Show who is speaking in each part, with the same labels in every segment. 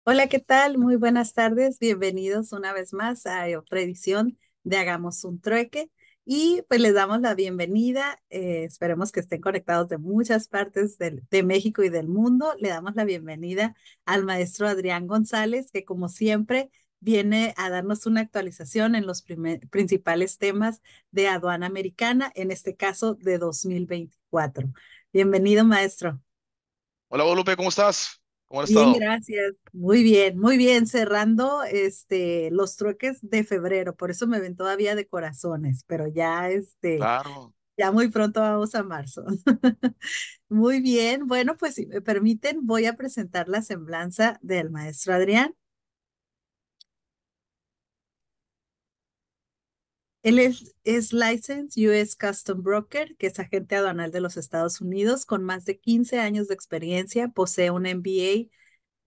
Speaker 1: Hola, ¿qué tal? Muy buenas tardes. Bienvenidos una vez más a otra edición de Hagamos un Trueque. Y pues les damos la bienvenida. Esperemos que estén conectados de muchas partes de México y del mundo. Le damos la bienvenida al maestro Adrián González, que como siempre viene a darnos una actualización en los principales temas de aduana americana, en este caso de 2024. Bienvenido, maestro.
Speaker 2: Hola, Guadalupe, ¿cómo estás? ¿Cómo has
Speaker 1: Bien,
Speaker 2: estado?
Speaker 1: gracias. Muy bien, cerrando los trueques de febrero, por eso me ven todavía de corazones, pero ya
Speaker 2: Claro.
Speaker 1: ya muy pronto vamos a marzo. Muy bien, bueno, pues si me permiten, voy a presentar la semblanza del maestro Adrián. Él es Licensed US Custom Broker, que es agente aduanal de los Estados Unidos con más de 15 años de experiencia, posee un MBA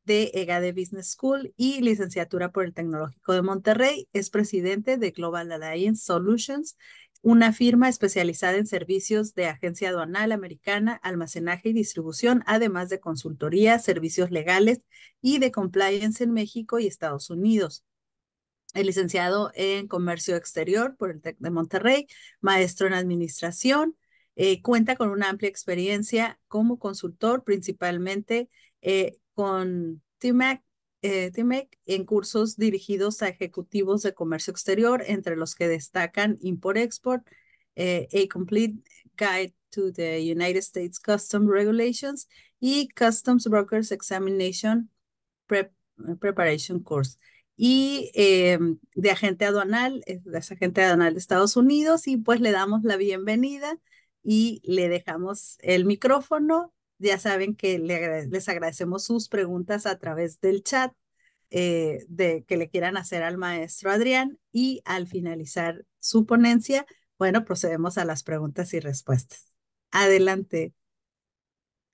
Speaker 1: de EGADE Business School y licenciatura por el Tecnológico de Monterrey. Es presidente de Global Alliance Solutions, una firma especializada en servicios de agencia aduanal americana, almacenaje y distribución, además de consultoría, servicios legales y de compliance en México y Estados Unidos. Es licenciado en Comercio Exterior por el TEC de Monterrey, maestro en Administración, cuenta con una amplia experiencia como consultor, principalmente con TMEC en cursos dirigidos a ejecutivos de comercio exterior, entre los que destacan Import-Export, A Complete Guide to the United States Customs Regulations y Customs Brokers Examination Prep- Preparation Course. Y de agente aduanal, es agente aduanal de Estados Unidos, y pues le damos la bienvenida y le dejamos el micrófono. Ya saben que les agradecemos sus preguntas a través del chat que le quieran hacer al maestro Adrián, y al finalizar su ponencia, bueno, procedemos a las preguntas y respuestas. Adelante.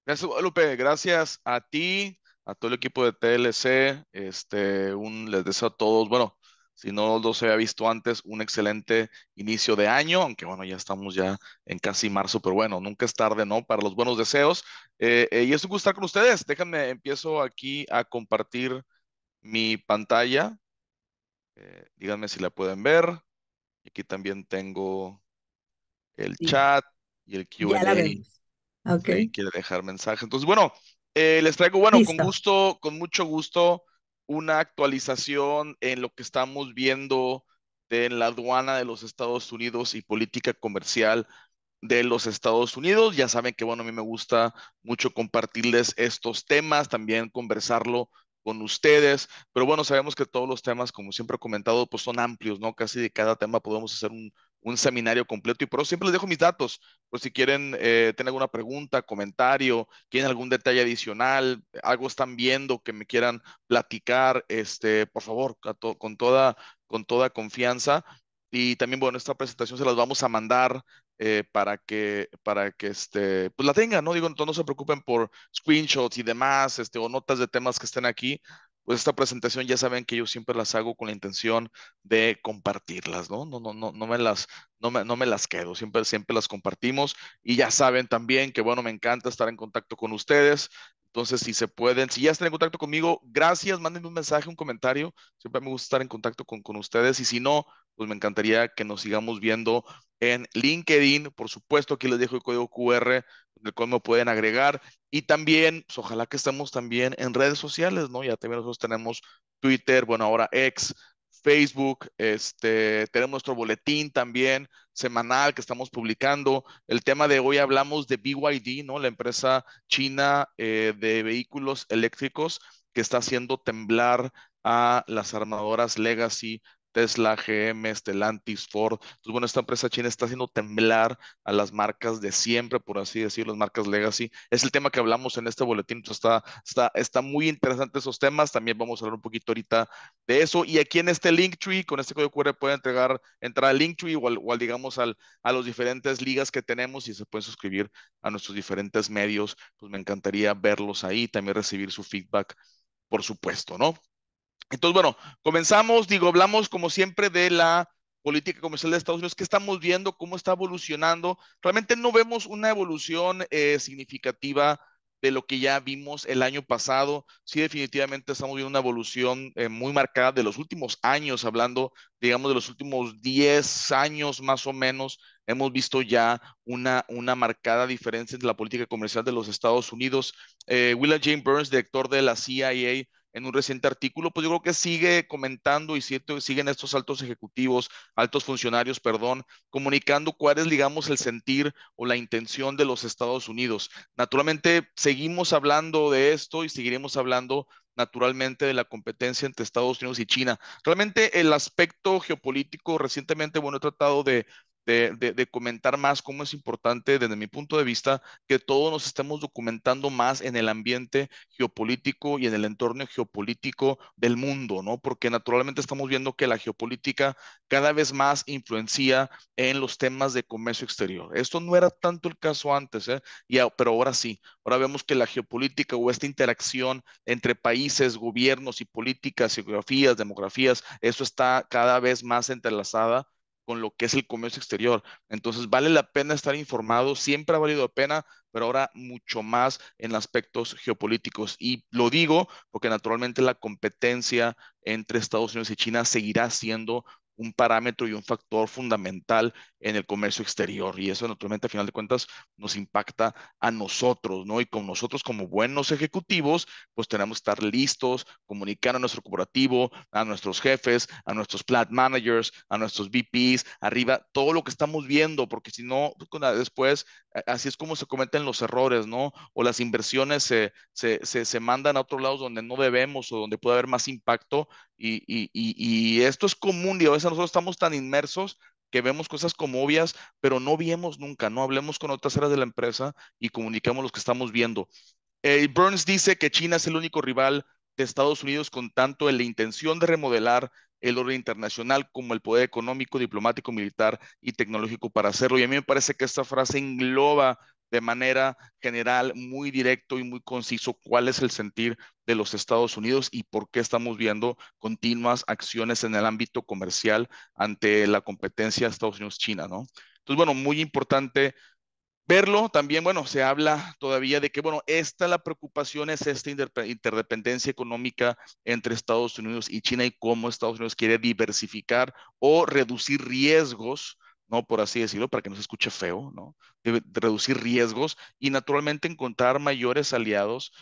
Speaker 2: Gracias, Guadalupe. Gracias a ti, a todo el equipo de TLC. Les deseo a todos, bueno, si no los había visto antes, un excelente inicio de año, aunque bueno, ya estamos ya en casi marzo, pero bueno, nunca es tarde, ¿no? Para los buenos deseos. Y es un gusto estar con ustedes. Déjenme, empiezo aquí a compartir mi pantalla. Díganme si la pueden ver. Aquí también tengo el
Speaker 1: Sí,
Speaker 2: chat y el
Speaker 1: ya la
Speaker 2: Q&A.
Speaker 1: vemos. Ok,
Speaker 2: Si alguien quiere dejar mensaje. Entonces, bueno, les traigo, bueno, con
Speaker 1: listo.
Speaker 2: gusto, con mucho gusto, una actualización en lo que estamos viendo en la aduana de los Estados Unidos y política comercial de los Estados Unidos. Ya saben que, bueno, a mí me gusta mucho compartirles estos temas, también conversarlo con ustedes, pero bueno, sabemos que todos los temas, como siempre he comentado, pues son amplios, ¿no? Casi de cada tema podemos hacer un seminario completo y por eso siempre les dejo mis datos, por si quieren tener alguna pregunta, comentario, quieren algún detalle adicional, algo están viendo que me quieran platicar, por favor, con toda confianza. Y también, bueno, esta presentación se las vamos a mandar para que pues la tengan, ¿no? Digo, entonces no se preocupen por screenshots y demás, o notas de temas que estén aquí. Pues esta presentación ya saben que yo siempre las hago con la intención de compartirlas, ¿no? No me las quedo, siempre las compartimos y ya saben también que, bueno, me encanta estar en contacto con ustedes. Entonces, si se pueden, si ya están en contacto conmigo, gracias, mándenme un mensaje, un comentario. Siempre me gusta estar en contacto con ustedes y si no, pues me encantaría que nos sigamos viendo en LinkedIn. Por supuesto, aquí les dejo el código QR, del cual me pueden agregar. Y también, pues, ojalá que estemos también en redes sociales, ¿no? Ya también nosotros tenemos Twitter, bueno, ahora X, Facebook, tenemos nuestro boletín también semanal que estamos publicando. El tema de hoy hablamos de BYD, ¿no? La empresa china de vehículos eléctricos que está haciendo temblar a las armadoras Legacy, Tesla, GM, Stellantis, Ford. Entonces, bueno, esta empresa china está haciendo temblar a las marcas de siempre, por así decirlo, las marcas legacy. Es el tema que hablamos en este boletín. Entonces, está muy interesante esos temas. También vamos a hablar un poquito ahorita de eso. Y aquí en este Linktree, con este código QR, pueden entrar al Linktree digamos, a los diferentes ligas que tenemos y se pueden suscribir a nuestros diferentes medios. Pues me encantaría verlos ahí, también recibir su feedback, por supuesto, ¿no? Entonces, bueno, comenzamos, digo, hablamos como siempre de la política comercial de Estados Unidos, que estamos viendo cómo está evolucionando. Realmente no vemos una evolución significativa de lo que ya vimos el año pasado. Sí, definitivamente estamos viendo una evolución muy marcada de los últimos años, hablando, digamos, de los últimos 10 años más o menos. Hemos visto ya una marcada diferencia entre la política comercial de los Estados Unidos. William James Burns, director de la CIA, en un reciente artículo, pues yo creo que sigue comentando y siguen estos altos ejecutivos, altos funcionarios, perdón, comunicando cuál es, digamos, el sentir o la intención de los Estados Unidos. Naturalmente, seguimos hablando de esto y seguiremos hablando naturalmente de la competencia entre Estados Unidos y China. Realmente el aspecto geopolítico, recientemente, bueno, he tratado de comentar más cómo es importante desde mi punto de vista que todos nos estemos documentando más en el ambiente geopolítico y en el entorno geopolítico del mundo, ¿no? Porque naturalmente estamos viendo que la geopolítica cada vez más influencia en los temas de comercio exterior. Esto no era tanto el caso antes, ¿eh? Pero ahora sí. Ahora vemos que la geopolítica o esta interacción entre países, gobiernos y políticas, geografías, demografías, eso está cada vez más entrelazada con lo que es el comercio exterior. Entonces, vale la pena estar informado, siempre ha valido la pena, pero ahora mucho más en aspectos geopolíticos. Y lo digo porque naturalmente la competencia entre Estados Unidos y China seguirá siendo un parámetro y un factor fundamental en el comercio exterior. Y eso naturalmente, a final de cuentas, nos impacta a nosotros, ¿no? Y con nosotros como buenos ejecutivos, pues tenemos que estar listos, comunicar a nuestro corporativo, a nuestros jefes, a nuestros plant managers, a nuestros VPs, arriba, todo lo que estamos viendo, porque si no, después, así es como se cometen los errores, ¿no? O las inversiones se mandan a otros lados donde no debemos o donde puede haber más impacto y esto es común, y a veces nosotros estamos tan inmersos que vemos cosas como obvias, pero no vemos nunca, no hablemos con otras áreas de la empresa y comunicamos lo que estamos viendo. Burns dice que China es el único rival de Estados Unidos con tanto en la intención de remodelar el orden internacional como el poder económico, diplomático, militar y tecnológico para hacerlo. Y a mí me parece que esta frase engloba de manera general, muy directo y muy conciso cuál es el sentir de los Estados Unidos y por qué estamos viendo continuas acciones en el ámbito comercial ante la competencia de Estados Unidos-China, ¿no? Entonces, bueno, muy importante verlo. También, bueno, se habla todavía de que, bueno, la preocupación es esta interdependencia económica entre Estados Unidos y China y cómo Estados Unidos quiere diversificar o reducir riesgos, ¿no? Por así decirlo, para que no se escuche feo, ¿no? De reducir riesgos y naturalmente encontrar mayores aliados,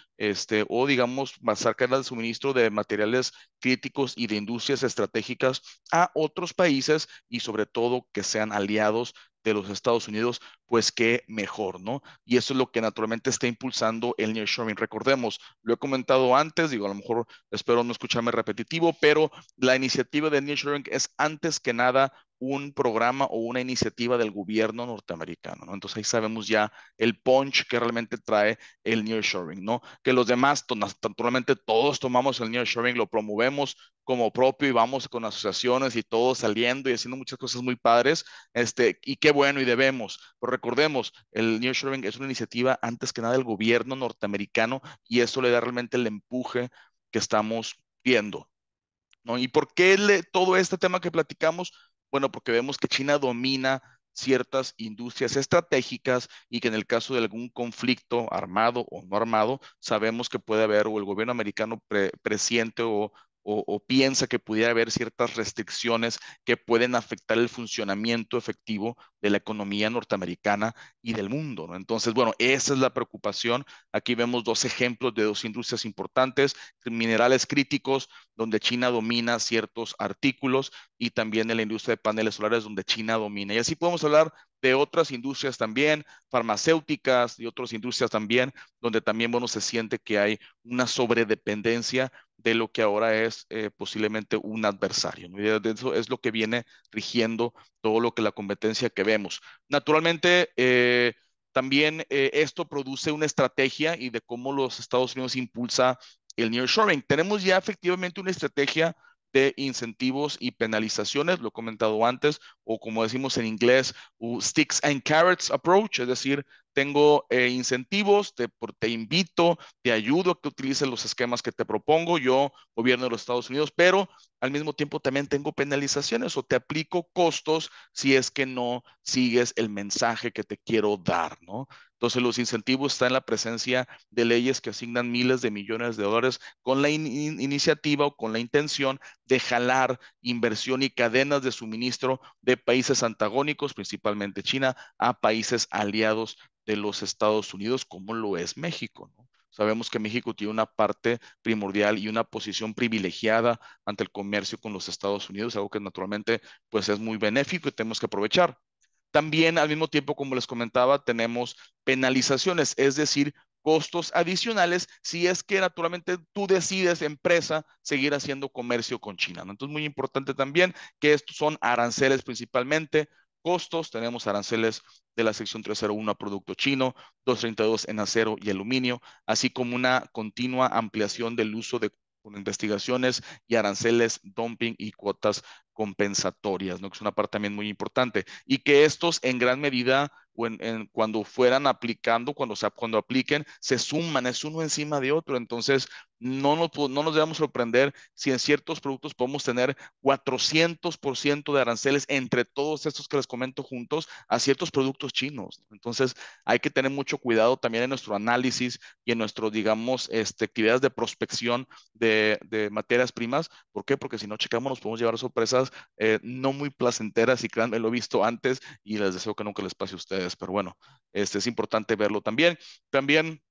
Speaker 2: o digamos, basar cadena de suministro de materiales críticos y de industrias estratégicas a otros países y sobre todo que sean aliados de los Estados Unidos, pues qué mejor, ¿no? Y eso es lo que naturalmente está impulsando el nearshoring. Recordemos, lo he comentado antes, digo, a lo mejor espero no escucharme repetitivo, pero la iniciativa de nearshoring es antes que nada un programa o una iniciativa del gobierno norteamericano, ¿no? Entonces ahí sabemos ya el punch que realmente trae el nearshoring, ¿no? Que los demás, naturalmente todos tomamos el nearshoring, lo promovemos como propio y vamos con asociaciones y todos saliendo y haciendo muchas cosas muy padres, y qué bueno y debemos. Pero recordemos, el nearshoring es una iniciativa antes que nada del gobierno norteamericano y eso le da realmente el empuje que estamos viendo, ¿no? ¿Y por qué todo este tema que platicamos? Bueno, porque vemos que China domina ciertas industrias estratégicas y que en el caso de algún conflicto armado o no armado, sabemos que puede haber o el gobierno americano presiente o piensa que pudiera haber ciertas restricciones que pueden afectar el funcionamiento efectivo de la economía norteamericana y del mundo, ¿no? Entonces, bueno, esa es la preocupación. Aquí vemos dos ejemplos de dos industrias importantes, minerales críticos, donde China domina ciertos artículos, y también en la industria de paneles solares, donde China domina. Y así podemos hablar de otras industrias también, farmacéuticas y otras industrias también, donde también, bueno, se siente que hay una sobredependencia de lo que ahora es posiblemente un adversario, ¿no? Y de eso es lo que viene rigiendo todo lo que la competencia que vemos. Naturalmente, también esto produce una estrategia y de cómo los Estados Unidos impulsa el nearshoring. Tenemos ya efectivamente una estrategia de incentivos y penalizaciones, lo he comentado antes, o como decimos en inglés, sticks and carrots approach, es decir, tengo incentivos, te invito, te ayudo a que utilices los esquemas que te propongo, yo, gobierno de los Estados Unidos, pero al mismo tiempo también tengo penalizaciones o te aplico costos si es que no sigues el mensaje que te quiero dar, ¿no? Entonces, los incentivos están en la presencia de leyes que asignan miles de millones de dólares con la iniciativa o con la intención de jalar inversión y cadenas de suministro de países antagónicos, principalmente China, a países aliados de los Estados Unidos, como lo es México, ¿no? Sabemos que México tiene una parte primordial y una posición privilegiada ante el comercio con los Estados Unidos, algo que naturalmente pues es muy benéfico y tenemos que aprovechar. También al mismo tiempo, como les comentaba, tenemos penalizaciones, es decir, costos adicionales si es que naturalmente tú decides, empresa, seguir haciendo comercio con China, ¿no? Entonces, muy importante también que estos son aranceles principalmente. Costos, tenemos aranceles de la sección 301 a producto chino, 232 en acero y aluminio, así como una continua ampliación del uso de con investigaciones y aranceles, dumping y cuotas compensatorias, ¿no? Que es una parte también muy importante. Y que estos en gran medida, o cuando fueran aplicando, cuando apliquen, se suman, es uno encima de otro. Entonces, no nos debemos sorprender si en ciertos productos podemos tener 400% de aranceles entre todos estos que les comento juntos a ciertos productos chinos. Entonces, hay que tener mucho cuidado también en nuestro análisis y en nuestro, digamos, actividades de prospección de materias primas. ¿Por qué? Porque si no checamos nos podemos llevar sorpresas no muy placenteras y créanme, lo he visto antes y les deseo que nunca les pase a ustedes, pero bueno, es importante verlo también. También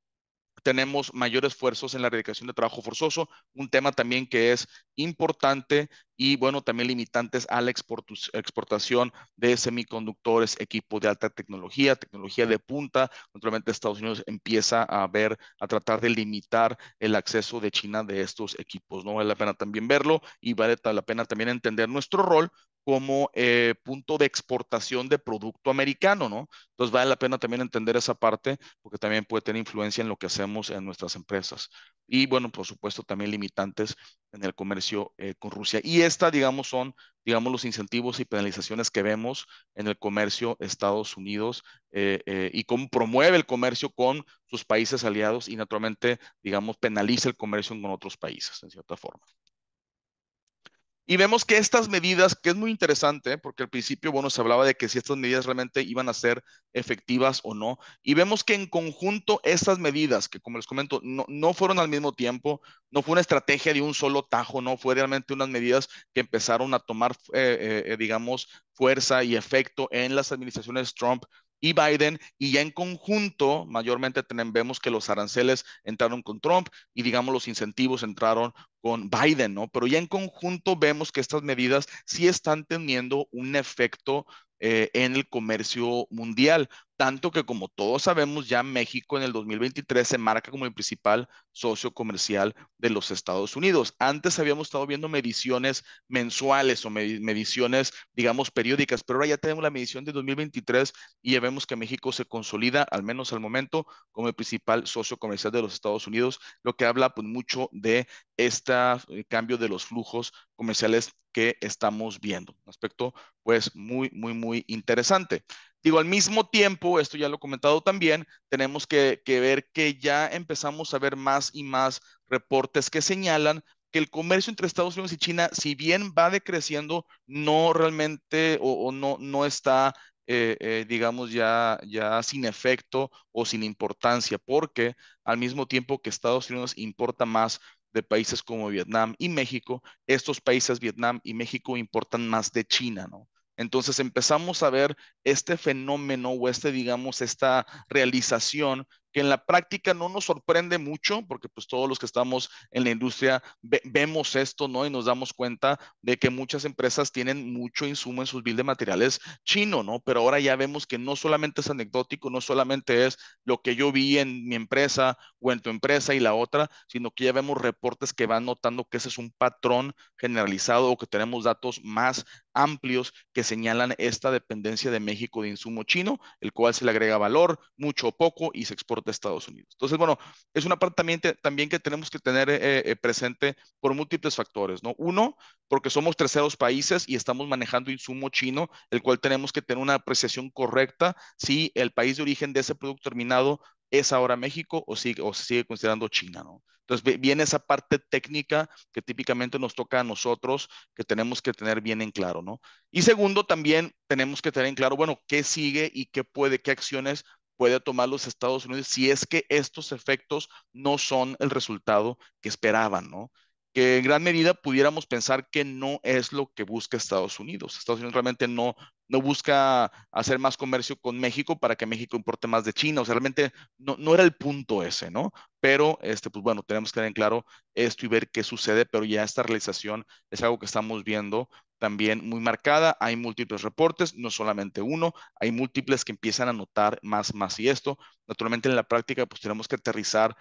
Speaker 2: tenemos mayores esfuerzos en la erradicación de trabajo forzoso, un tema también que es importante y bueno, también limitantes a la exportación de semiconductores, equipo de alta tecnología, tecnología de punta. Naturalmente Estados Unidos empieza a ver, a tratar de limitar el acceso de China de estos equipos, ¿no? Vale la pena también verlo y vale la pena también entender nuestro rol como punto de exportación de producto americano, ¿no? Entonces vale la pena también entender esa parte porque también puede tener influencia en lo que hacemos en nuestras empresas. Y bueno, por supuesto, también limitantes en el comercio con Rusia. Y esta, digamos, son, digamos, los incentivos y penalizaciones que vemos en el comercio Estados Unidos y cómo promueve el comercio con sus países aliados y naturalmente, digamos, penaliza el comercio con otros países, en cierta forma. Y vemos que estas medidas, que es muy interesante, porque al principio, bueno, se hablaba de que si estas medidas realmente iban a ser efectivas o no, y vemos que en conjunto estas medidas, que como les comento, no fueron al mismo tiempo, no fue una estrategia de un solo tajo, no fue realmente unas medidas que empezaron a tomar, digamos, fuerza y efecto en las administraciones Trump y Biden, y ya en conjunto, mayormente vemos que los aranceles entraron con Trump y digamos los incentivos entraron con Biden, ¿no? Pero ya en conjunto vemos que estas medidas sí están teniendo un efecto en el comercio mundial, tanto que como todos sabemos, ya México en el 2023 se marca como el principal socio comercial de los Estados Unidos. Antes habíamos estado viendo mediciones mensuales o mediciones, digamos, periódicas, pero ahora ya tenemos la medición de 2023 y ya vemos que México se consolida, al menos al momento, como el principal socio comercial de los Estados Unidos, lo que habla pues mucho de este cambio de los flujos comerciales que estamos viendo. Un aspecto pues muy interesante. Digo, al mismo tiempo, esto ya lo he comentado también, tenemos que ver que ya empezamos a ver más y más reportes que señalan que el comercio entre Estados Unidos y China, si bien va decreciendo, no realmente o no está, digamos, ya sin efecto o sin importancia, porque al mismo tiempo que Estados Unidos importa más de países como Vietnam y México, estos países, Vietnam y México, importan más de China, ¿no? Entonces empezamos a ver este fenómeno o digamos, esta realización que en la práctica no nos sorprende mucho, porque pues todos los que estamos en la industria vemos esto, ¿no? Y nos damos cuenta de que muchas empresas tienen mucho insumo en sus bill de materiales chino, ¿no? Pero ahora ya vemos que no solamente es anecdótico, no solamente es lo que yo vi en mi empresa o en tu empresa y la otra, sino que ya vemos reportes que van notando que ese es un patrón generalizado o que tenemos datos más amplios que señalan esta dependencia de México de insumo chino, el cual se le agrega valor, mucho o poco, y se exporta a Estados Unidos. Entonces, bueno, es una parte también que tenemos que tener presente por múltiples factores, ¿no? Uno, porque somos terceros países y estamos manejando insumo chino, el cual tenemos que tener una apreciación correcta si el país de origen de ese producto terminado es ahora México o se sigue considerando China, ¿no? Entonces viene esa parte técnica que típicamente nos toca a nosotros, que tenemos que tener bien en claro, ¿no? Y segundo, también tenemos que tener en claro, bueno, qué sigue y qué acciones puede tomar los Estados Unidos si es que estos efectos no son el resultado que esperaban, ¿no? Que en gran medida pudiéramos pensar que no es lo que busca Estados Unidos. Estados Unidos realmente no busca hacer más comercio con México para que México importe más de China. O sea, realmente no era el punto ese, ¿no? Pero, pues bueno, tenemos que tener en claro esto y ver qué sucede, pero ya esta realización es algo que estamos viendo también muy marcada. Hay múltiples reportes, no solamente uno, hay múltiples que empiezan a notar más y esto. Naturalmente en la práctica, pues tenemos que aterrizar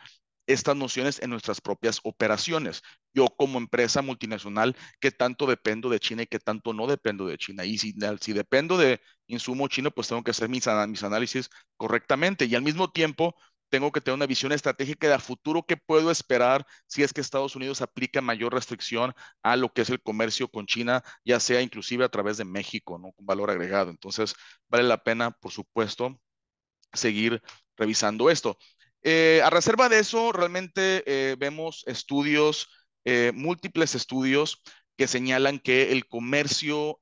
Speaker 2: estas nociones en nuestras propias operaciones. Yo como empresa multinacional, ¿qué tanto dependo de China y qué tanto no dependo de China? Y si dependo de insumo chino, pues tengo que hacer mis análisis correctamente y al mismo tiempo tengo que tener una visión estratégica de a futuro qué puedo esperar si es que Estados Unidos aplica mayor restricción a lo que es el comercio con China, ya sea inclusive a través de México, ¿no? Con valor agregado. Entonces, vale la pena, por supuesto, seguir revisando esto. A reserva de eso, realmente vemos estudios, múltiples estudios que señalan que el comercio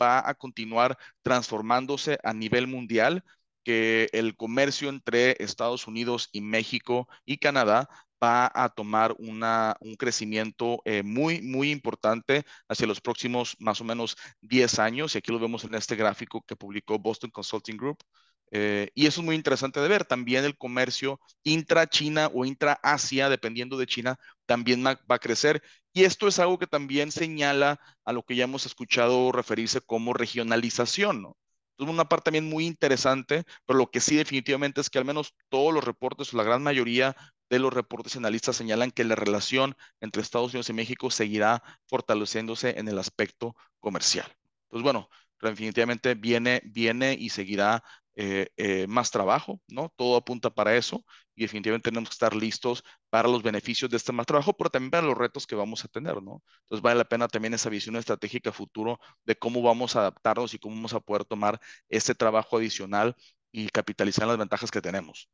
Speaker 2: va a continuar transformándose a nivel mundial, que el comercio entre Estados Unidos y México y Canadá va a tomar un crecimiento muy importante hacia los próximos más o menos 10 años. Y aquí lo vemos en este gráfico que publicó Boston Consulting Group. Y eso es muy interesante de ver. También el comercio intra-China o intra-Asia, dependiendo de China, también va a crecer. Y esto es algo que también señala a lo que ya hemos escuchado referirse como regionalización, ¿no? Es una parte también muy interesante, pero lo que sí definitivamente es que al menos todos los reportes, o la gran mayoría de los reportes analistas señalan que la relación entre Estados Unidos y México seguirá fortaleciéndose en el aspecto comercial. Pues bueno, definitivamente viene y seguirá más trabajo, ¿no? Todo apunta para eso y definitivamente tenemos que estar listos para los beneficios de este más trabajo, pero también para los retos que vamos a tener, ¿no? Entonces vale la pena también esa visión estratégica futuro de cómo vamos a adaptarnos y cómo vamos a poder tomar este trabajo adicional y capitalizar las ventajas que tenemos.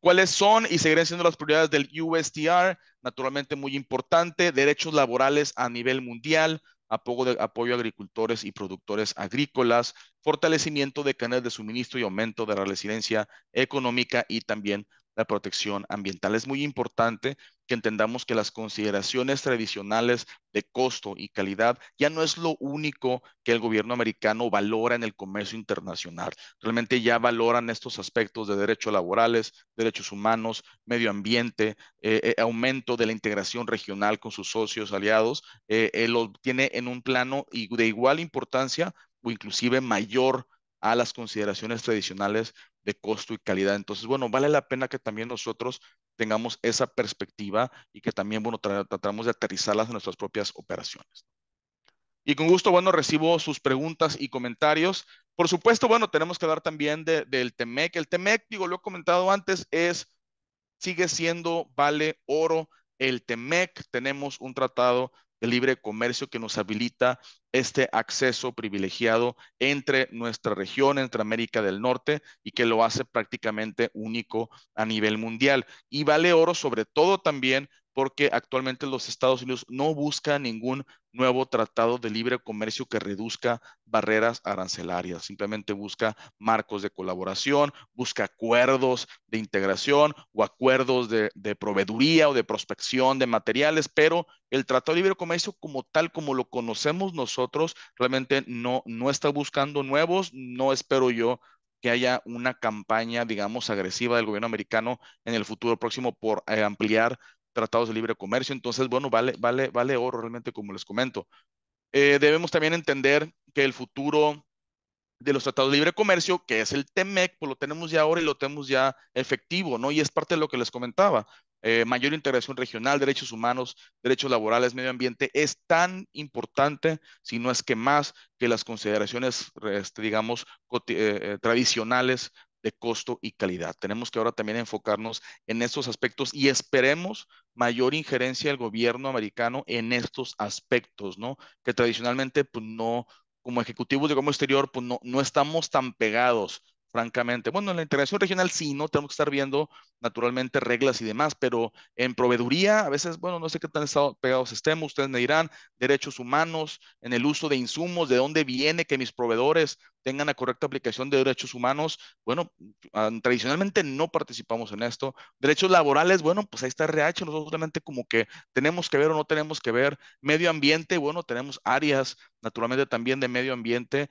Speaker 2: ¿Cuáles son y seguirán siendo las prioridades del USTR? Naturalmente muy importante, derechos laborales a nivel mundial, apoyo a agricultores y productores agrícolas, fortalecimiento de cadenas de suministro y aumento de la resiliencia económica y también la protección ambiental. Es muy importante que entendamos que las consideraciones tradicionales de costo y calidad ya no es lo único que el gobierno americano valora en el comercio internacional. Realmente ya valoran estos aspectos de derechos laborales, derechos humanos, medio ambiente, aumento de la integración regional con sus socios aliados, lo tiene en un plano de igual importancia o inclusive mayor a las consideraciones tradicionales de costo y calidad. Entonces, bueno, vale la pena que también nosotros tengamos esa perspectiva y que también, bueno, tratamos de aterrizarlas en nuestras propias operaciones. Y con gusto, bueno, recibo sus preguntas y comentarios. Por supuesto, bueno, tenemos que hablar también del TEMEC. El TEMEC, digo, lo he comentado antes, sigue siendo, vale oro. El TEMEC, tenemos un tratado de libre comercio que nos habilita este acceso privilegiado entre nuestra región, entre América del Norte, y que lo hace prácticamente único a nivel mundial. Y vale oro sobre todo también porque actualmente los Estados Unidos no buscan ningún nuevo tratado de libre comercio que reduzca barreras arancelarias, simplemente busca marcos de colaboración, busca acuerdos de integración o acuerdos de proveeduría o de prospección de materiales, pero el Tratado de Libre Comercio como tal, como lo conocemos nosotros, realmente no está buscando nuevos, no espero yo que haya una campaña, digamos, agresiva del gobierno americano en el futuro próximo por ampliar tratados de libre comercio. Entonces, bueno, vale oro realmente, como les comento. Debemos también entender que el futuro de los tratados de libre comercio, que es el TEMEC, pues lo tenemos ya ahora y lo tenemos ya efectivo, ¿no? Y es parte de lo que les comentaba. Mayor integración regional, derechos humanos, derechos laborales, medio ambiente, es tan importante, si no es que más, que las consideraciones, digamos, tradicionales de costo y calidad. Tenemos que ahora también enfocarnos en estos aspectos y esperemos mayor injerencia del gobierno americano en estos aspectos, ¿no? Que tradicionalmente, pues no, como ejecutivos de comercio exterior, pues no estamos tan pegados, francamente. Bueno, en la integración regional sí, ¿no? Tenemos que estar viendo naturalmente reglas y demás, pero en proveeduría, a veces, bueno, no sé qué tan pegados estemos, ustedes me dirán, derechos humanos, en el uso de insumos, de dónde viene que mis proveedores tengan la correcta aplicación de derechos humanos. Bueno, tradicionalmente no participamos en esto. Derechos laborales, bueno, pues ahí está RH, nosotros solamente como que tenemos que ver o no tenemos que ver. Medio ambiente, bueno, tenemos áreas naturalmente también de medio ambiente,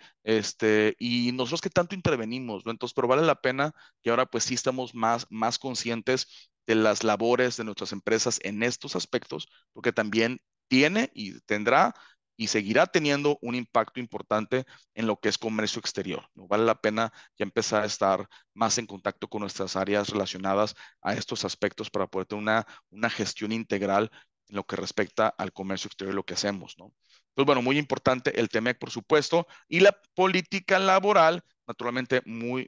Speaker 2: y nosotros que tanto intervenimos, ¿no? Entonces, pero vale la pena que ahora pues sí estamos más conscientes de las labores de nuestras empresas en estos aspectos, porque también tiene y tendrá y seguirá teniendo un impacto importante en lo que es comercio exterior, ¿no? Vale la pena ya empezar a estar más en contacto con nuestras áreas relacionadas a estos aspectos para poder tener una gestión integral en lo que respecta al comercio exterior y lo que hacemos, ¿no? Pues bueno, muy importante el TEMEC, por supuesto, y la política laboral, naturalmente, muy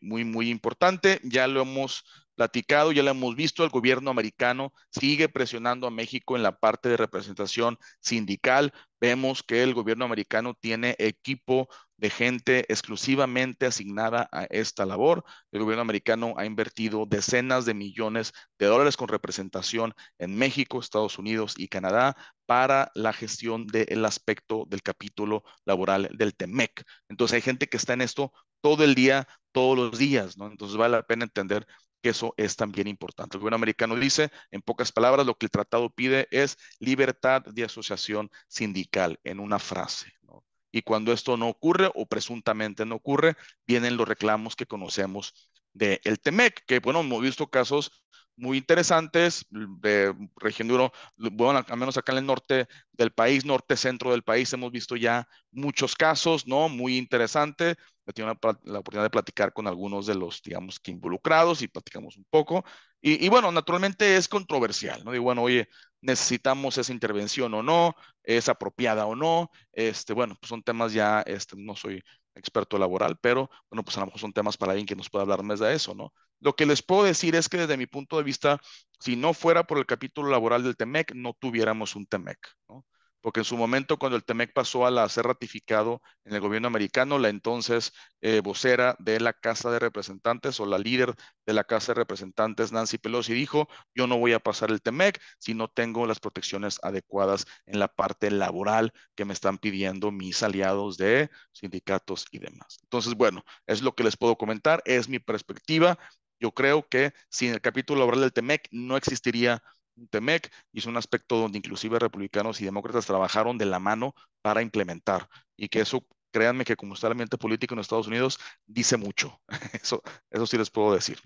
Speaker 2: importante. Ya lo hemos platicado, ya lo hemos visto, el gobierno americano sigue presionando a México en la parte de representación sindical. Vemos que el gobierno americano tiene equipo de gente exclusivamente asignada a esta labor. El gobierno americano ha invertido decenas de millones de dólares con representación en México, Estados Unidos y Canadá para la gestión del aspecto del capítulo laboral del TEMEC. Entonces hay gente que está en esto todo el día, todos los días, ¿no? Entonces vale la pena entender que eso es también importante. El gobierno americano dice, en pocas palabras, lo que el tratado pide es libertad de asociación sindical en una frase, ¿no? Y cuando esto no ocurre o presuntamente no ocurre, vienen los reclamos que conocemos del TEMEC, que bueno, hemos visto casos muy interesantes de región de bueno, al menos acá en el norte del país, norte centro del país, hemos visto ya muchos casos, ¿no? Muy interesante. He tenido la oportunidad de platicar con algunos de los, digamos, que involucrados y platicamos un poco. Y bueno, naturalmente es controversial, ¿no? Digo, bueno, oye, necesitamos esa intervención o no, es apropiada o no. Bueno, pues son temas ya, no soy experto laboral, pero bueno, pues a lo mejor son temas para alguien que nos pueda hablar más de eso, ¿no? Lo que les puedo decir es que desde mi punto de vista, si no fuera por el capítulo laboral del TEMEC, no tuviéramos un TEMEC, ¿no? Porque en su momento, cuando el TEMEC pasó a ser ratificado en el gobierno americano, la entonces vocera de la Casa de Representantes o la líder de la Casa de Representantes, Nancy Pelosi, dijo, yo no voy a pasar el TEMEC si no tengo las protecciones adecuadas en la parte laboral que me están pidiendo mis aliados de sindicatos y demás. Entonces, bueno, es lo que les puedo comentar, es mi perspectiva. Yo creo que sin el capítulo laboral del TEMEC no existiría un TEMEC y es un aspecto donde inclusive republicanos y demócratas trabajaron de la mano para implementar y que eso, créanme que como está el ambiente político en Estados Unidos, dice mucho. Eso, eso sí les puedo decir.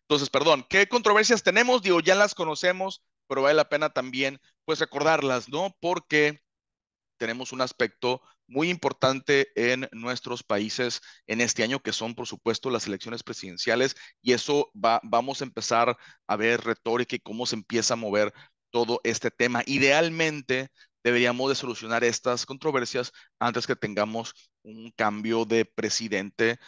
Speaker 2: Entonces, perdón, ¿qué controversias tenemos? Digo, ya las conocemos, pero vale la pena también, pues, recordarlas, ¿no? Porque tenemos un aspecto muy importante en nuestros países en este año, que son, por supuesto, las elecciones presidenciales, y eso vamos a empezar a ver retórica y cómo se empieza a mover todo este tema. Idealmente, deberíamos de solucionar estas controversias antes que tengamos un cambio de presidente,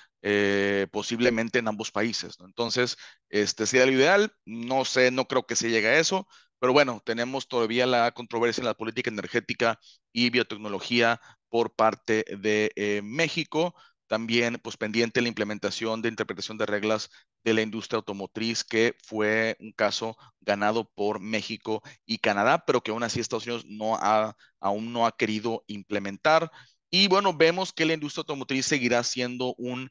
Speaker 2: posiblemente en ambos países, ¿no? Entonces, este sería lo ideal. No sé, no creo que se llegue a eso, pero bueno, tenemos todavía la controversia en la política energética y biotecnología por parte de México. También, pues, pendiente la implementación de interpretación de reglas de la industria automotriz, que fue un caso ganado por México y Canadá, pero que aún así Estados Unidos aún no ha querido implementar. Y bueno, vemos que la industria automotriz seguirá siendo un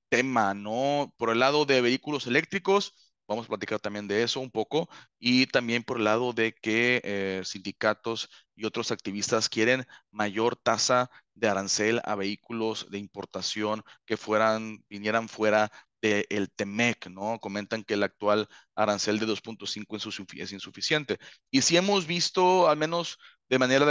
Speaker 2: tema, ¿no? Por el lado de vehículos eléctricos, vamos a platicar también de eso un poco, y también por el lado de que sindicatos y otros activistas quieren mayor tasa de arancel a vehículos de importación que vinieran fuera del TEMEC, ¿no? Comentan que el actual arancel de 2.5 es insuficiente. Y si hemos visto, al menos de manera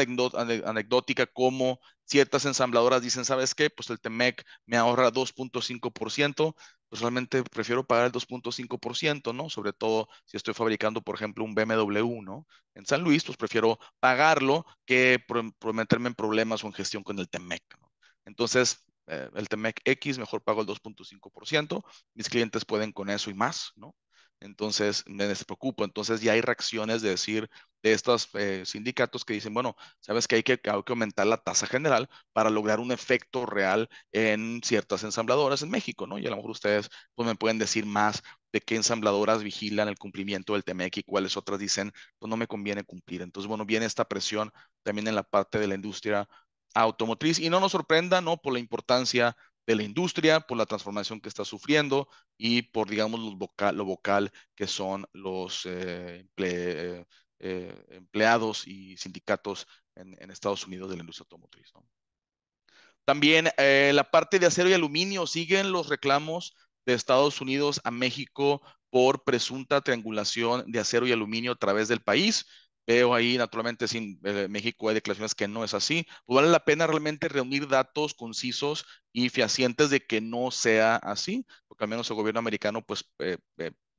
Speaker 2: anecdótica, cómo ciertas ensambladoras dicen, ¿sabes qué? Pues el TEMEC me ahorra 2.5%, pues realmente prefiero pagar el 2.5%, ¿no? Sobre todo si estoy fabricando, por ejemplo, un BMW, ¿no? En San Luis, pues prefiero pagarlo que meterme en problemas o en gestión con el TEMEC, ¿no? Entonces, el TEMEC X, mejor pago el 2.5%, mis clientes pueden con eso y más, ¿no? Entonces, me despreocupo. Entonces, ya hay reacciones de decir de estos sindicatos que dicen, bueno, sabes que hay que aumentar la tasa general para lograr un efecto real en ciertas ensambladoras en México, ¿no? Y a lo mejor ustedes pues, me pueden decir más de qué ensambladoras vigilan el cumplimiento del TEMEC y cuáles otras dicen, pues no me conviene cumplir. Entonces, bueno, viene esta presión también en la parte de la industria automotriz y no nos sorprenda, ¿no? Por la importancia de la industria, por la transformación que está sufriendo y por, digamos, lo vocal que son los empleados y sindicatos en Estados Unidos de la industria automotriz, ¿no? También la parte de acero y aluminio, siguen los reclamos de Estados Unidos a México por presunta triangulación de acero y aluminio a través del país. Veo ahí, naturalmente, sin México hay declaraciones que no es así. Pues vale la pena realmente reunir datos concisos y fehacientes de que no sea así, porque al menos el gobierno americano pues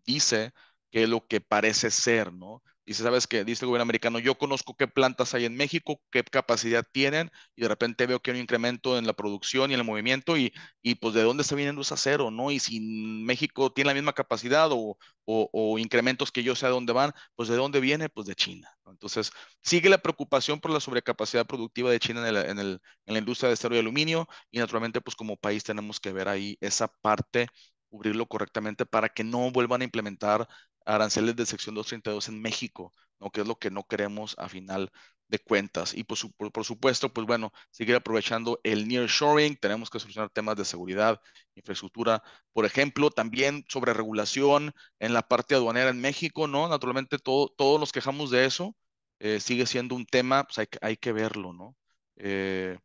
Speaker 2: dice que es lo que parece ser, ¿no? Dice, ¿sabes qué? Dice el gobierno americano, yo conozco qué plantas hay en México, qué capacidad tienen, y de repente veo que hay un incremento en la producción y en el movimiento y pues de dónde está viniendo ese acero, ¿no? Y si México tiene la misma capacidad o incrementos que yo sé a dónde van, pues de dónde viene, pues de China, ¿no? Entonces, sigue la preocupación por la sobrecapacidad productiva de China en la industria de acero y aluminio y naturalmente pues como país tenemos que ver ahí esa parte, cubrirlo correctamente para que no vuelvan a implementar aranceles de sección 232 en México, ¿no? Que es lo que no queremos a final de cuentas. Y por supuesto, pues bueno, seguir aprovechando el nearshoring, tenemos que solucionar temas de seguridad, infraestructura, por ejemplo, también sobre regulación en la parte aduanera en México, ¿no? Naturalmente todos nos quejamos de eso, sigue siendo un tema, pues hay que verlo, ¿no? Eh,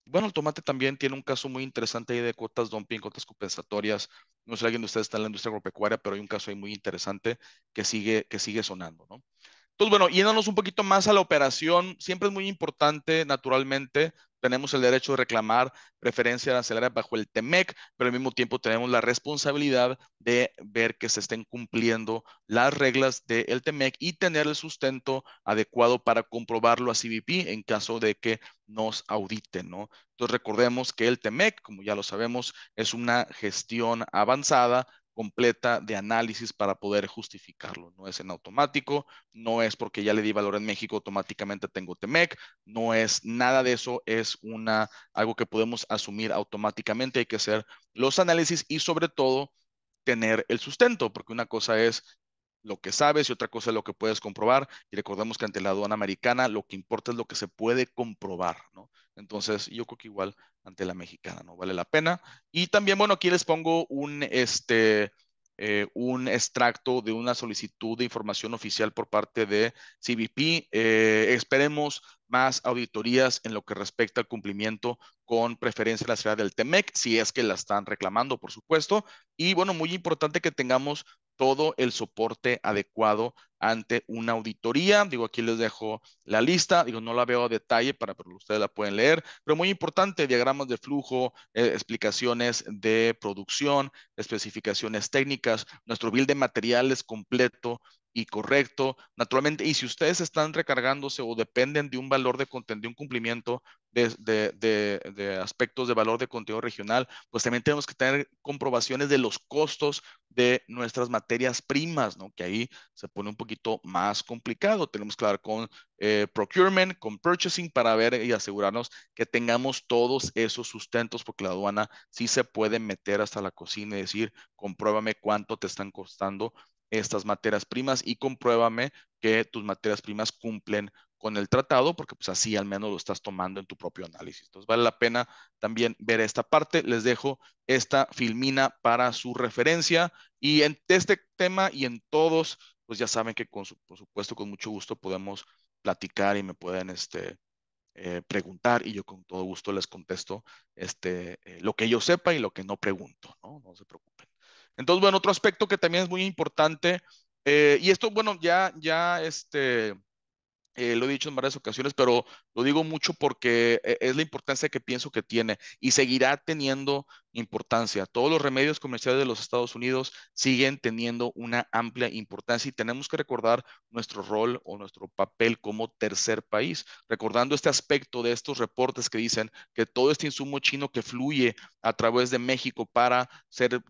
Speaker 2: bueno, el tomate también tiene un caso muy interesante ahí de cuotas dumping, cuotas compensatorias. No sé si alguien de ustedes está en la industria agropecuaria, pero hay un caso ahí muy interesante que sigue sonando, ¿no? Entonces, bueno, yéndonos un poquito más a la operación, siempre es muy importante, naturalmente, tenemos el derecho de reclamar preferencia arancelaria bajo el TEMEC, pero al mismo tiempo tenemos la responsabilidad de ver que se estén cumpliendo las reglas del TEMEC y tener el sustento adecuado para comprobarlo a CBP en caso de que nos auditen, ¿no? Entonces, recordemos que el TEMEC, como ya lo sabemos, es una gestión avanzada completa de análisis para poder justificarlo. No es en automático, no es porque ya le di valor en México, automáticamente tengo TEMEC, no es nada de eso, es algo que podemos asumir automáticamente. Hay que hacer los análisis y sobre todo tener el sustento, porque una cosa es lo que sabes y otra cosa es lo que puedes comprobar. Y recordemos que ante la aduana americana lo que importa es lo que se puede comprobar, ¿no? Entonces, yo creo que igual ante la mexicana, ¿no? Vale la pena. Y también, bueno, aquí les pongo un extracto de una solicitud de información oficial por parte de CBP. Esperemos más auditorías en lo que respecta al cumplimiento con preferencia a la ciudad del TEMEC, si es que la están reclamando, por supuesto. Y bueno, muy importante que tengamos todo el soporte adecuado ante una auditoría. Digo, aquí les dejo la lista. Digo, no la veo a detalle, pero ustedes la pueden leer. Pero muy importante, diagramas de flujo, explicaciones de producción, especificaciones técnicas, nuestro bill de materiales completo y correcto, naturalmente, y si ustedes están recargándose o dependen de un valor de un cumplimiento de aspectos de valor de contenido regional, pues también tenemos que tener comprobaciones de los costos de nuestras materias primas, ¿no? Que ahí se pone un poquito más complicado. Tenemos que hablar con procurement, con purchasing para ver y asegurarnos que tengamos todos esos sustentos, porque la aduana sí se puede meter hasta la cocina y decir, compruébame cuánto te están costando estas materias primas y compruébame que tus materias primas cumplen con el tratado, porque pues así al menos lo estás tomando en tu propio análisis. Entonces vale la pena también ver esta parte. Les dejo esta filmina para su referencia y en este tema y en todos, pues ya saben que por supuesto con mucho gusto podemos platicar y me pueden preguntar y yo con todo gusto les contesto lo que yo sepa y lo que no pregunto, ¿no? No se preocupen. Entonces, bueno, otro aspecto que también es muy importante, y esto, bueno, lo he dicho en varias ocasiones, pero lo digo mucho porque es la importancia que pienso que tiene y seguirá teniendo importancia. Todos los remedios comerciales de los Estados Unidos siguen teniendo una amplia importancia y tenemos que recordar nuestro rol o nuestro papel como tercer país, recordando este aspecto de estos reportes que dicen que todo este insumo chino que fluye a través de México para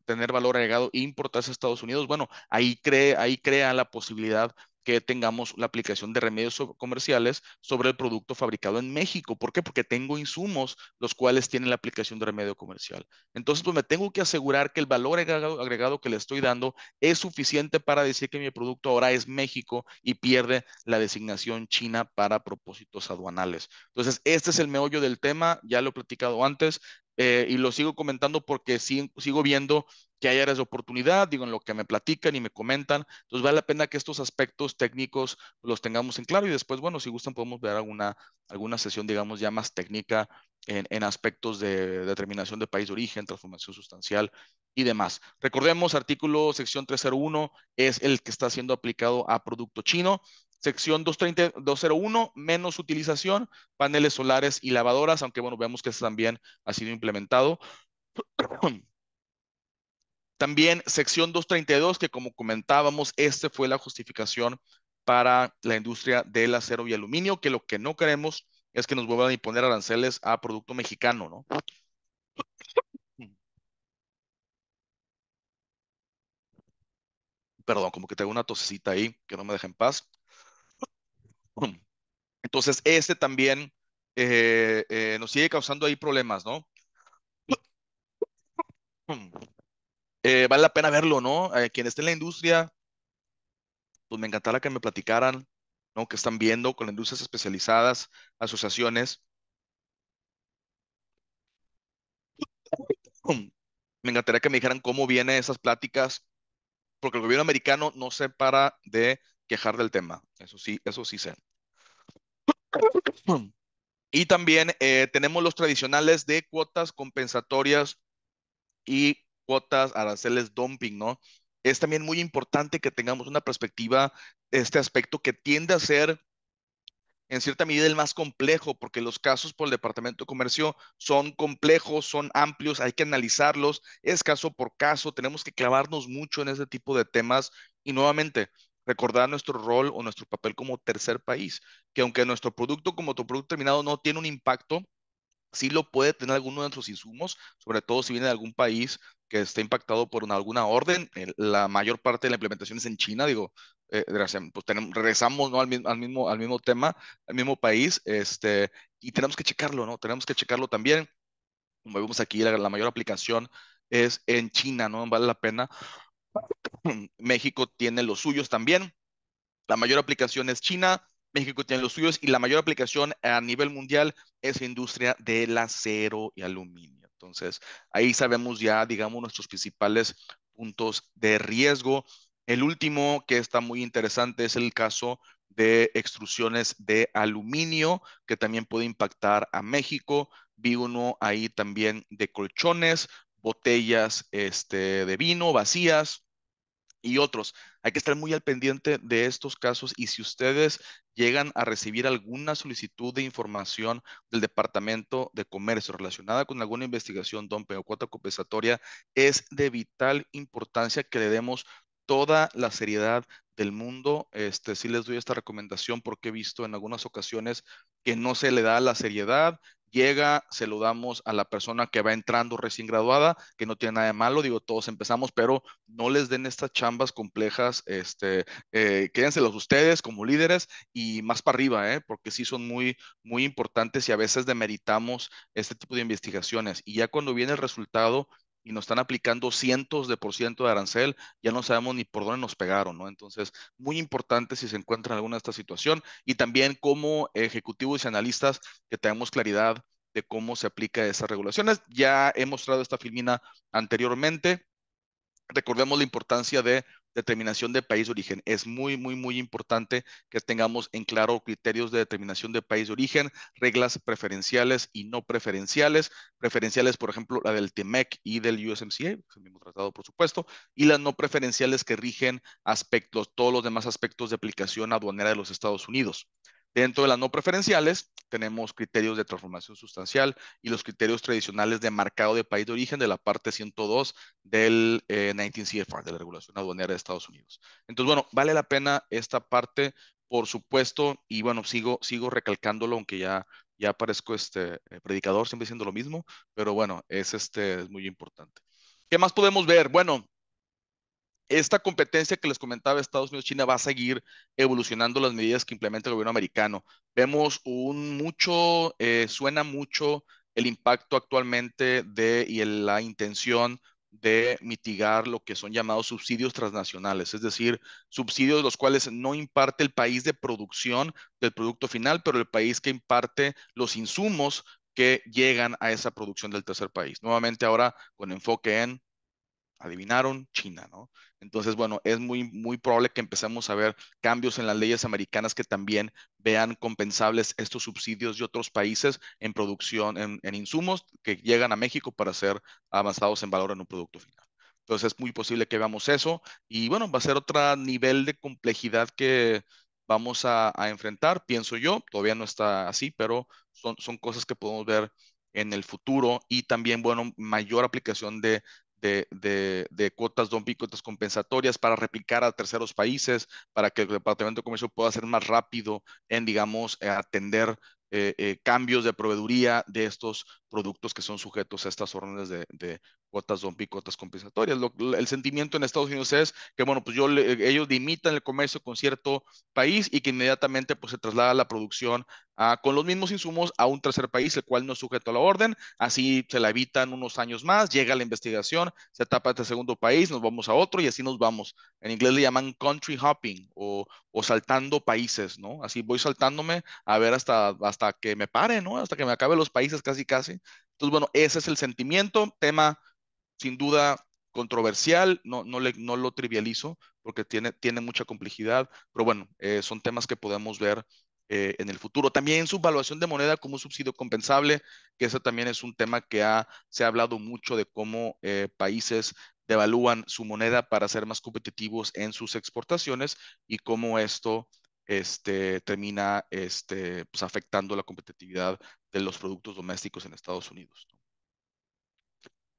Speaker 2: tener valor agregado e importarse a Estados Unidos, bueno, ahí crea la posibilidad que tengamos la aplicación de remedios comerciales sobre el producto fabricado en México. ¿Por qué? Porque tengo insumos los cuales tienen la aplicación de remedio comercial. Entonces, pues me tengo que asegurar que el valor agregado que le estoy dando es suficiente para decir que mi producto ahora es México y pierde la designación China para propósitos aduanales. Entonces, este es el meollo del tema, ya lo he platicado antes. Y lo sigo comentando porque sigo viendo que hay áreas de oportunidad, digo, en lo que me platican y me comentan. Entonces vale la pena que estos aspectos técnicos los tengamos en claro y después, bueno, si gustan podemos ver alguna sesión, digamos, ya más técnica en aspectos de determinación de país de origen, transformación sustancial y demás. Recordemos, artículo sección 301 es el que está siendo aplicado a producto chino. Sección 201, menos utilización, paneles solares y lavadoras, aunque bueno, vemos que eso también ha sido implementado. También sección 232, que como comentábamos, este fue la justificación para la industria del acero y aluminio, que lo que no queremos es que nos vuelvan a imponer aranceles a producto mexicano, ¿no? Perdón, como que tengo una tosecita ahí que no me deja en paz. Entonces, este también nos sigue causando ahí problemas, ¿no? Vale la pena verlo, ¿no? Quien esté en la industria, pues me encantará que me platicaran, ¿no? Que están viendo con industrias especializadas, asociaciones. Me encantaría que me dijeran cómo vienen esas pláticas, porque el gobierno americano no se para de quejar del tema. Eso sí sé. Y también tenemos los tradicionales de cuotas compensatorias y cuotas aranceles dumping, ¿no? Es también muy importante que tengamos una perspectiva de este aspecto que tiende a ser en cierta medida el más complejo, porque los casos por el Departamento de Comercio son complejos, son amplios, hay que analizarlos, es caso por caso, tenemos que clavarnos mucho en ese tipo de temas y nuevamente recordar nuestro rol o nuestro papel como tercer país, que aunque nuestro producto como tu producto terminado no tiene un impacto, sí lo puede tener alguno de nuestros insumos, sobre todo si viene de algún país que esté impactado por alguna orden. La mayor parte de la implementación es en China, digo, pues regresamos, ¿no? al mismo tema, al mismo país, y tenemos que checarlo, ¿no? Tenemos que checarlo también. Como vemos aquí, la mayor aplicación es en China, ¿no? Vale la pena. México tiene los suyos también. La mayor aplicación es China, México tiene los suyos y la mayor aplicación a nivel mundial es la industria del acero y aluminio. Entonces, ahí sabemos ya, digamos, nuestros principales puntos de riesgo. El último que está muy interesante es el caso de extrusiones de aluminio, que también puede impactar a México. Vi uno ahí también de colchones, botellas de vino vacías y otros. Hay que estar muy al pendiente de estos casos y si ustedes llegan a recibir alguna solicitud de información del Departamento de Comercio relacionada con alguna investigación, dumping o cuota compensatoria, es de vital importancia que le demos toda la seriedad del mundo. Sí les doy esta recomendación porque he visto en algunas ocasiones que no se le da la seriedad. Llega, se lo damos a la persona que va entrando recién graduada, que no tiene nada de malo, digo, todos empezamos, pero no les den estas chambas complejas, quédenselos ustedes como líderes y más para arriba, porque sí son muy, muy importantes y a veces demeritamos este tipo de investigaciones. Y ya cuando viene el resultado y nos están aplicando cientos de por ciento de arancel, ya no sabemos ni por dónde nos pegaron, ¿no? Entonces, muy importante si se encuentran alguna de esta situación y también como ejecutivos y analistas que tengamos claridad de cómo se aplica esas regulaciones. Ya he mostrado esta filmina anteriormente. Recordemos la importancia de determinación de país de origen. Es muy, muy, muy importante que tengamos en claro criterios de determinación de país de origen, reglas preferenciales y no preferenciales. Preferenciales, por ejemplo, la del TMEC y del USMCA, el mismo tratado, por supuesto, y las no preferenciales que rigen aspectos, todos los demás aspectos de aplicación aduanera de los Estados Unidos. Dentro de las no preferenciales, tenemos criterios de transformación sustancial y los criterios tradicionales de marcado de país de origen de la parte 102 del 19 CFR, de la regulación aduanera de Estados Unidos. Entonces, bueno, vale la pena esta parte, por supuesto, y bueno, sigo recalcándolo, aunque ya parezco predicador, siempre diciendo lo mismo, pero bueno, es muy importante. ¿Qué más podemos ver? Bueno, esta competencia que les comentaba Estados Unidos-China va a seguir evolucionando las medidas que implementa el gobierno americano. Vemos suena mucho el impacto actualmente la intención de mitigar lo que son llamados subsidios transnacionales, es decir, subsidios los cuales no imparte el país de producción del producto final, pero el país que imparte los insumos que llegan a esa producción del tercer país. Nuevamente ahora con enfoque en adivinaron, China, ¿no? Entonces, bueno, es muy probable que empecemos a ver cambios en las leyes americanas que también vean compensables estos subsidios de otros países en producción, en insumos que llegan a México para ser avanzados en valor en un producto final. Entonces, es muy posible que veamos eso y bueno, va a ser otro nivel de complejidad que vamos a enfrentar, pienso yo. Todavía no está así, pero son cosas que podemos ver en el futuro y también, bueno, mayor aplicación de cuotas dumping, cuotas compensatorias para replicar a terceros países, para que el Departamento de Comercio pueda ser más rápido en, digamos, atender cambios de proveeduría de estos productos que son sujetos a estas órdenes de cuotas dumping, cuotas compensatorias. El sentimiento en Estados Unidos es que, bueno, pues ellos limitan el comercio con cierto país y que inmediatamente pues, se traslada la producción con los mismos insumos a un tercer país, el cual no es sujeto a la orden. Así se la evitan unos años más, llega la investigación, se tapa este segundo país, nos vamos a otro y así nos vamos. En inglés le llaman country hopping o saltando países, ¿no? Así voy saltándome a ver hasta que me pare, ¿no? Hasta que me acabe los países casi, casi. Entonces, bueno, ese es el sentimiento, tema sin duda controversial, no lo trivializo porque tiene mucha complejidad, pero bueno, son temas que podemos ver en el futuro. También su valuación de moneda como un subsidio compensable, que ese también es un tema que se ha hablado mucho de cómo países devalúan su moneda para ser más competitivos en sus exportaciones y cómo esto termina pues, afectando la competitividad de los productos domésticos en Estados Unidos.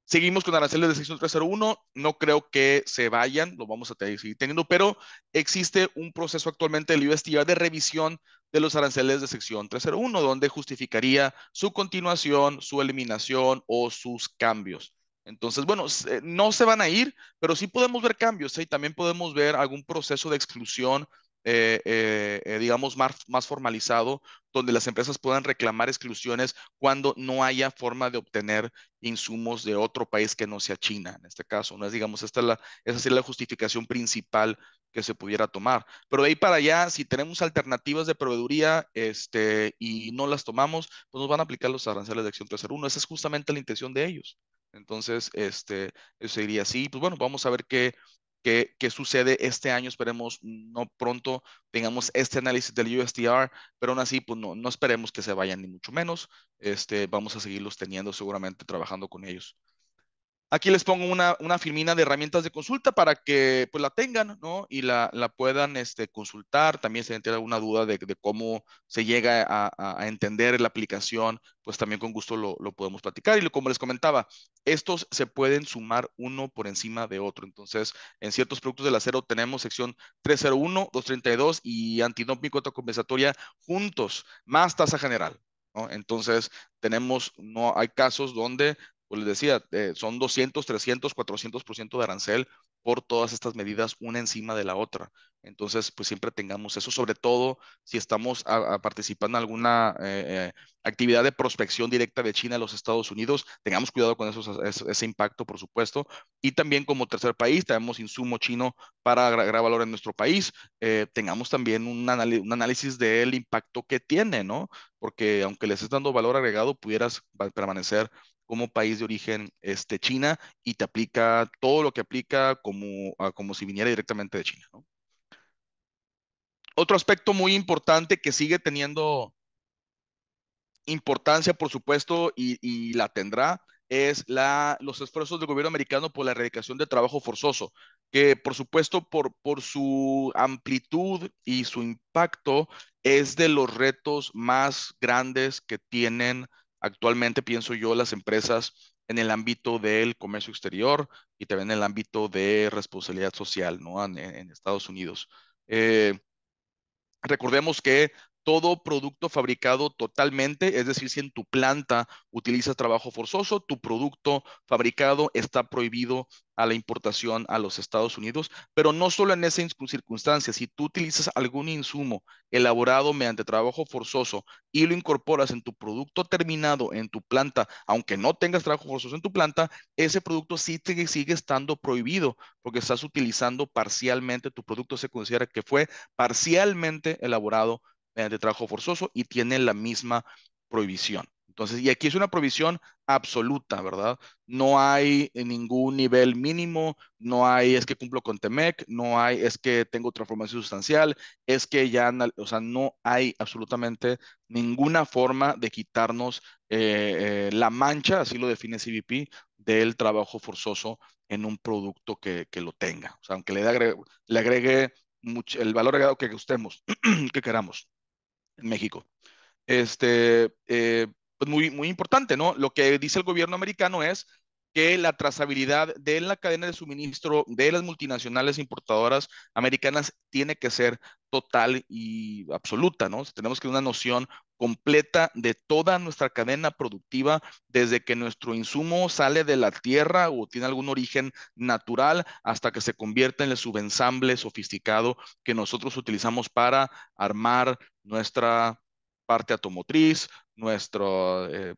Speaker 2: Seguimos con aranceles de sección 301. No creo que se vayan, lo vamos a seguir teniendo, pero existe un proceso actualmente del USTR de revisión de los aranceles de sección 301, donde justificaría su continuación, su eliminación o sus cambios. Entonces, bueno, no se van a ir, pero sí podemos ver cambios, ¿eh? Y también podemos ver algún proceso de exclusión, digamos, más formalizado, donde las empresas puedan reclamar exclusiones cuando no haya forma de obtener insumos de otro país que no sea China, en este caso, ¿no? Es, digamos, esa sería la justificación principal que se pudiera tomar. Pero de ahí para allá, si tenemos alternativas de proveeduría, y no las tomamos, pues nos van a aplicar los aranceles de acción 301. Esa es justamente la intención de ellos. Entonces, eso sería así. Pues bueno, vamos a ver qué sucede este año. Esperemos no pronto tengamos este análisis del USTR, pero aún así, pues no esperemos que se vayan ni mucho menos. Vamos a seguirlos teniendo seguramente trabajando con ellos. Aquí les pongo una filmina de herramientas de consulta para que pues la tengan, ¿no? Y la puedan consultar. También si tienen alguna duda de cómo se llega a entender la aplicación, pues también con gusto lo podemos platicar. Y como les comentaba, estos se pueden sumar uno por encima de otro. Entonces, en ciertos productos del acero tenemos sección 301, 232 y antidumping contra compensatoria juntos, más tasa general, ¿no? Entonces, no hay casos donde pues les decía, son 200, 300, 400% de arancel por todas estas medidas, una encima de la otra. Entonces, pues siempre tengamos eso, sobre todo si estamos participando en alguna actividad de prospección directa de China a los Estados Unidos, tengamos cuidado con ese impacto, por supuesto. Y también como tercer país, tenemos insumo chino para agregar valor en nuestro país, tengamos también un análisis del impacto que tiene, ¿no? Porque aunque les estés dando valor agregado, pudieras permanecer como país de origen China y te aplica todo lo que aplica como si viniera directamente de China, ¿no? Otro aspecto muy importante que sigue teniendo importancia, por supuesto, y la tendrá, es los esfuerzos del gobierno americano por la erradicación de trabajo forzoso, que por supuesto por su amplitud y su impacto es de los retos más grandes que tienen actualmente, pienso yo, las empresas en el ámbito del comercio exterior y también en el ámbito de responsabilidad social, ¿no? En Estados Unidos. Eh, Recordemos que todo producto fabricado totalmente, es decir, si en tu planta utilizas trabajo forzoso, tu producto fabricado está prohibido a la importación a los Estados Unidos, pero no solo en esa circunstancia, si tú utilizas algún insumo elaborado mediante trabajo forzoso y lo incorporas en tu producto terminado en tu planta, aunque no tengas trabajo forzoso en tu planta, ese producto sí sigue estando prohibido porque estás utilizando parcialmente, tu producto se considera que fue parcialmente elaborado mediante trabajo forzoso y tiene la misma prohibición. Entonces, y aquí es una prohibición absoluta, ¿verdad? No hay ningún nivel mínimo, no hay es que cumplo con TEMEC, no hay es que tengo transformación sustancial, es que ya, o sea, no hay absolutamente ninguna forma de quitarnos la mancha, así lo define CBP, del trabajo forzoso en un producto que lo tenga. O sea, aunque le agregue mucho, el valor agregado que gustemos, que queramos en México. Pues muy importante, ¿no? Lo que dice el gobierno americano es que la trazabilidad de la cadena de suministro de las multinacionales importadoras americanas tiene que ser total y absoluta, ¿no? Tenemos que tener una noción completa de toda nuestra cadena productiva, desde que nuestro insumo sale de la tierra o tiene algún origen natural hasta que se convierte en el subensamble sofisticado que nosotros utilizamos para armar nuestra parte automotriz, nuestra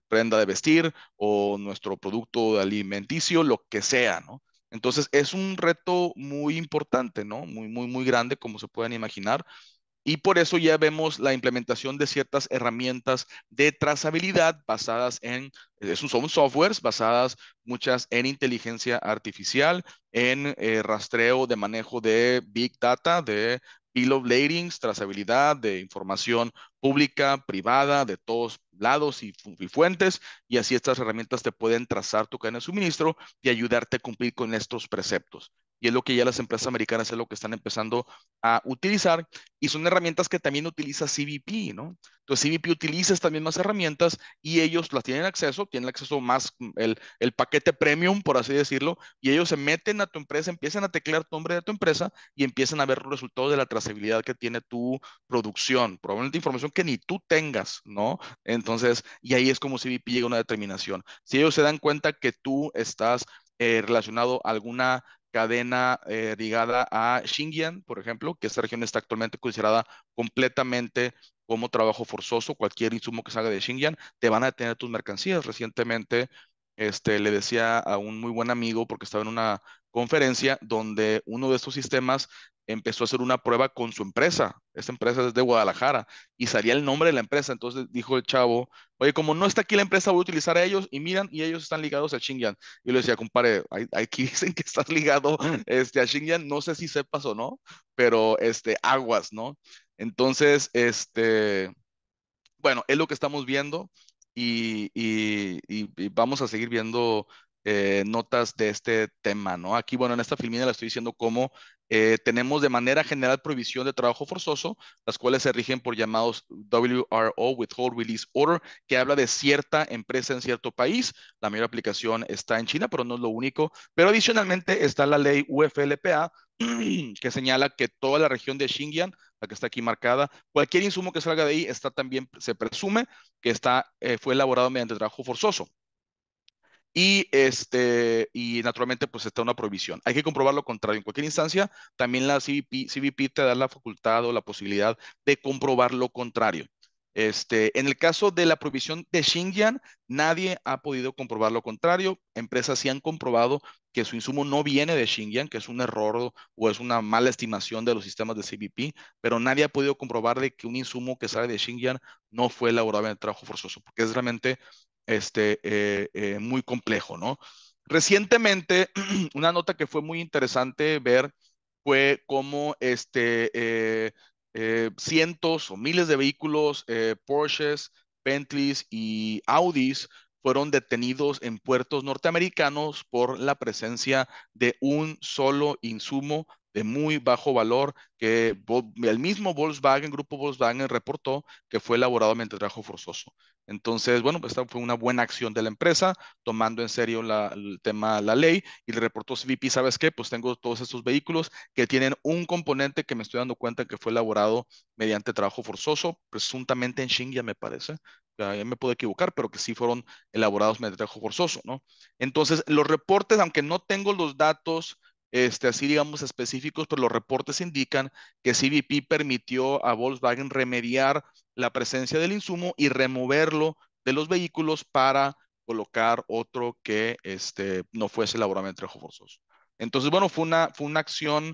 Speaker 2: prenda de vestir o nuestro producto alimenticio, lo que sea, ¿no? Entonces es un reto muy importante, ¿no? Muy grande, como se pueden imaginar. Y por eso ya vemos la implementación de ciertas herramientas de trazabilidad basadas en, son softwares basadas muchas en inteligencia artificial, en rastreo de manejo de Big Data, de Bill of Ladings, trazabilidad de información pública, privada, de todos lados y fuentes, y así estas herramientas te pueden trazar tu cadena de suministro y ayudarte a cumplir con estos preceptos. Y es lo que ya las empresas americanas es lo que están empezando a utilizar y son herramientas que también utiliza CBP, ¿no? Entonces CBP utiliza estas mismas herramientas y ellos las tienen acceso más el paquete premium, por así decirlo, y ellos se meten a tu empresa, empiezan a teclear tu nombre de tu empresa y empiezan a ver los resultados de la trazabilidad que tiene tu producción, probablemente información que ni tú tengas, ¿no? Entonces, y ahí es como CBP llega a una determinación. Si ellos se dan cuenta que tú estás relacionado a alguna cadena ligada a Xinjiang, por ejemplo, que esta región está actualmente considerada completamente como trabajo forzoso. Cualquier insumo que salga de Xinjiang, te van a detener tus mercancías. Recientemente, le decía a un muy buen amigo, porque estaba en una conferencia donde uno de estos sistemas empezó a hacer una prueba con su empresa. Esta empresa es de Guadalajara y salía el nombre de la empresa. Entonces dijo el chavo, oye, como no está aquí la empresa, voy a utilizar a ellos y miran, y ellos están ligados a Xinjiang. Yo le decía, compadre, aquí dicen que estás ligado a Xinjiang, no sé si sepas o no, pero aguas, ¿no? Entonces, bueno, es lo que estamos viendo y vamos a seguir viendo notas de este tema, ¿no? Aquí, bueno, en esta filmina le estoy diciendo cómo tenemos de manera general prohibición de trabajo forzoso, las cuales se rigen por llamados WRO, Withhold Release Order, que habla de cierta empresa en cierto país. La mayor aplicación está en China, pero no es lo único. Pero adicionalmente está la ley UFLPA, que señala que toda la región de Xinjiang, la que está aquí marcada, cualquier insumo que salga de ahí está también, se presume que fue elaborado mediante trabajo forzoso. Y naturalmente, pues está una prohibición. Hay que comprobar lo contrario. En cualquier instancia, también la CBP te da la facultad o la posibilidad de comprobar lo contrario. En el caso de la prohibición de Xinjiang, nadie ha podido comprobar lo contrario. Empresas sí han comprobado que su insumo no viene de Xinjiang, que es un error o es una mala estimación de los sistemas de CBP, pero nadie ha podido comprobar de que un insumo que sale de Xinjiang no fue elaborado en el trabajo forzoso, porque es realmente muy complejo, ¿no? Recientemente, una nota que fue muy interesante ver fue cómo cientos o miles de vehículos, Porsches, Bentleys y Audis fueron detenidos en puertos norteamericanos por la presencia de un solo insumo de muy bajo valor que el mismo Volkswagen, grupo Volkswagen, reportó que fue elaborado mediante trabajo forzoso. Entonces, bueno, pues esta fue una buena acción de la empresa, tomando en serio el tema, la ley, y le reportó CBP, ¿sabes qué? Pues tengo todos estos vehículos que tienen un componente que me estoy dando cuenta que fue elaborado mediante trabajo forzoso, presuntamente en Xinjiang, me parece. Ya me puedo equivocar, pero que sí fueron elaborados mediante trabajo forzoso, ¿no? Entonces, los reportes, aunque no tengo los datos, así digamos específicos, pero los reportes indican que CBP permitió a Volkswagen remediar la presencia del insumo y removerlo de los vehículos para colocar otro que no fuese elaborado mediante trabajo forzoso. Entonces, bueno, fue una acción,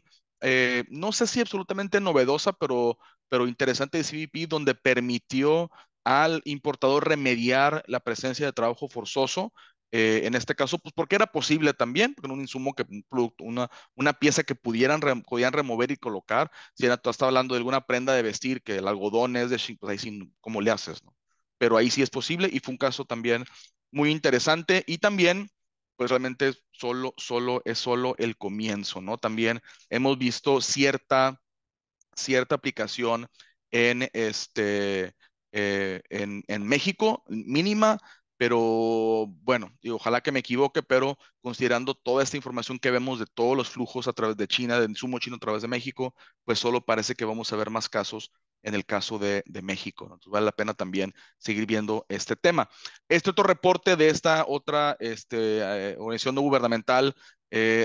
Speaker 2: no sé si absolutamente novedosa, pero interesante de CBP, donde permitió al importador remediar la presencia de trabajo forzoso. En este caso, pues porque era posible también, porque era un insumo que, un producto, una pieza que podían remover y colocar. Si tú estás hablando de alguna prenda de vestir, que el algodón es de pues ahí sí, ¿cómo le haces, no? Pero ahí sí es posible y fue un caso también muy interesante y también, pues realmente es solo el comienzo, ¿no? También hemos visto cierta aplicación en, en México, mínima, pero bueno, y ojalá que me equivoque, pero considerando toda esta información que vemos de todos los flujos a través de China, del insumo chino a través de México, pues solo parece que vamos a ver más casos en el caso de México, ¿no? Entonces vale la pena también seguir viendo este tema. Este otro reporte de esta otra organización no gubernamental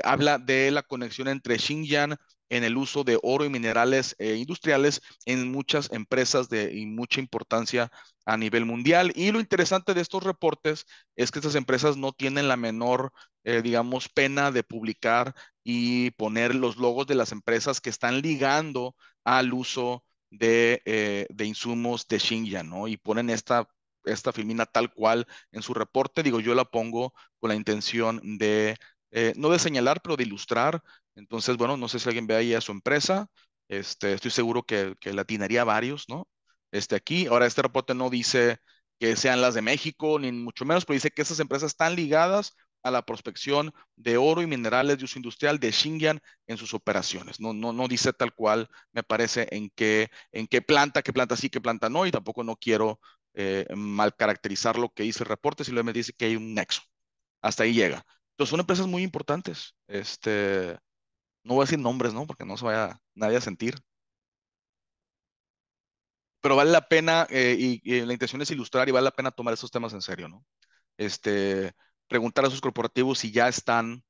Speaker 2: habla de la conexión entre Xinjiang en el uso de oro y minerales industriales en muchas empresas y mucha importancia a nivel mundial. Y lo interesante de estos reportes es que estas empresas no tienen la menor, digamos, pena de publicar y poner los logos de las empresas que están ligando al uso de insumos de Xinjiang, ¿no? Y ponen esta filmina tal cual en su reporte. Digo, yo la pongo con la intención de, no de señalar, pero de ilustrar. Entonces, bueno, no sé si alguien ve ahí a su empresa. Estoy seguro que le atinaría a varios, ¿no? Aquí. Ahora, este reporte no dice que sean las de México, ni mucho menos, pero dice que esas empresas están ligadas a la prospección de oro y minerales de uso industrial de Xinjiang en sus operaciones. No, no, no dice tal cual, me parece, en qué planta sí, qué planta no, y tampoco no quiero mal caracterizar lo que dice el reporte, simplemente dice que hay un nexo. Hasta ahí llega. Entonces, son empresas muy importantes. No voy a decir nombres, ¿no? Porque no se vaya nadie a sentir. Pero vale la pena, y la intención es ilustrar y vale la pena tomar esos temas en serio, ¿no? Este, Preguntar a sus corporativos si ya están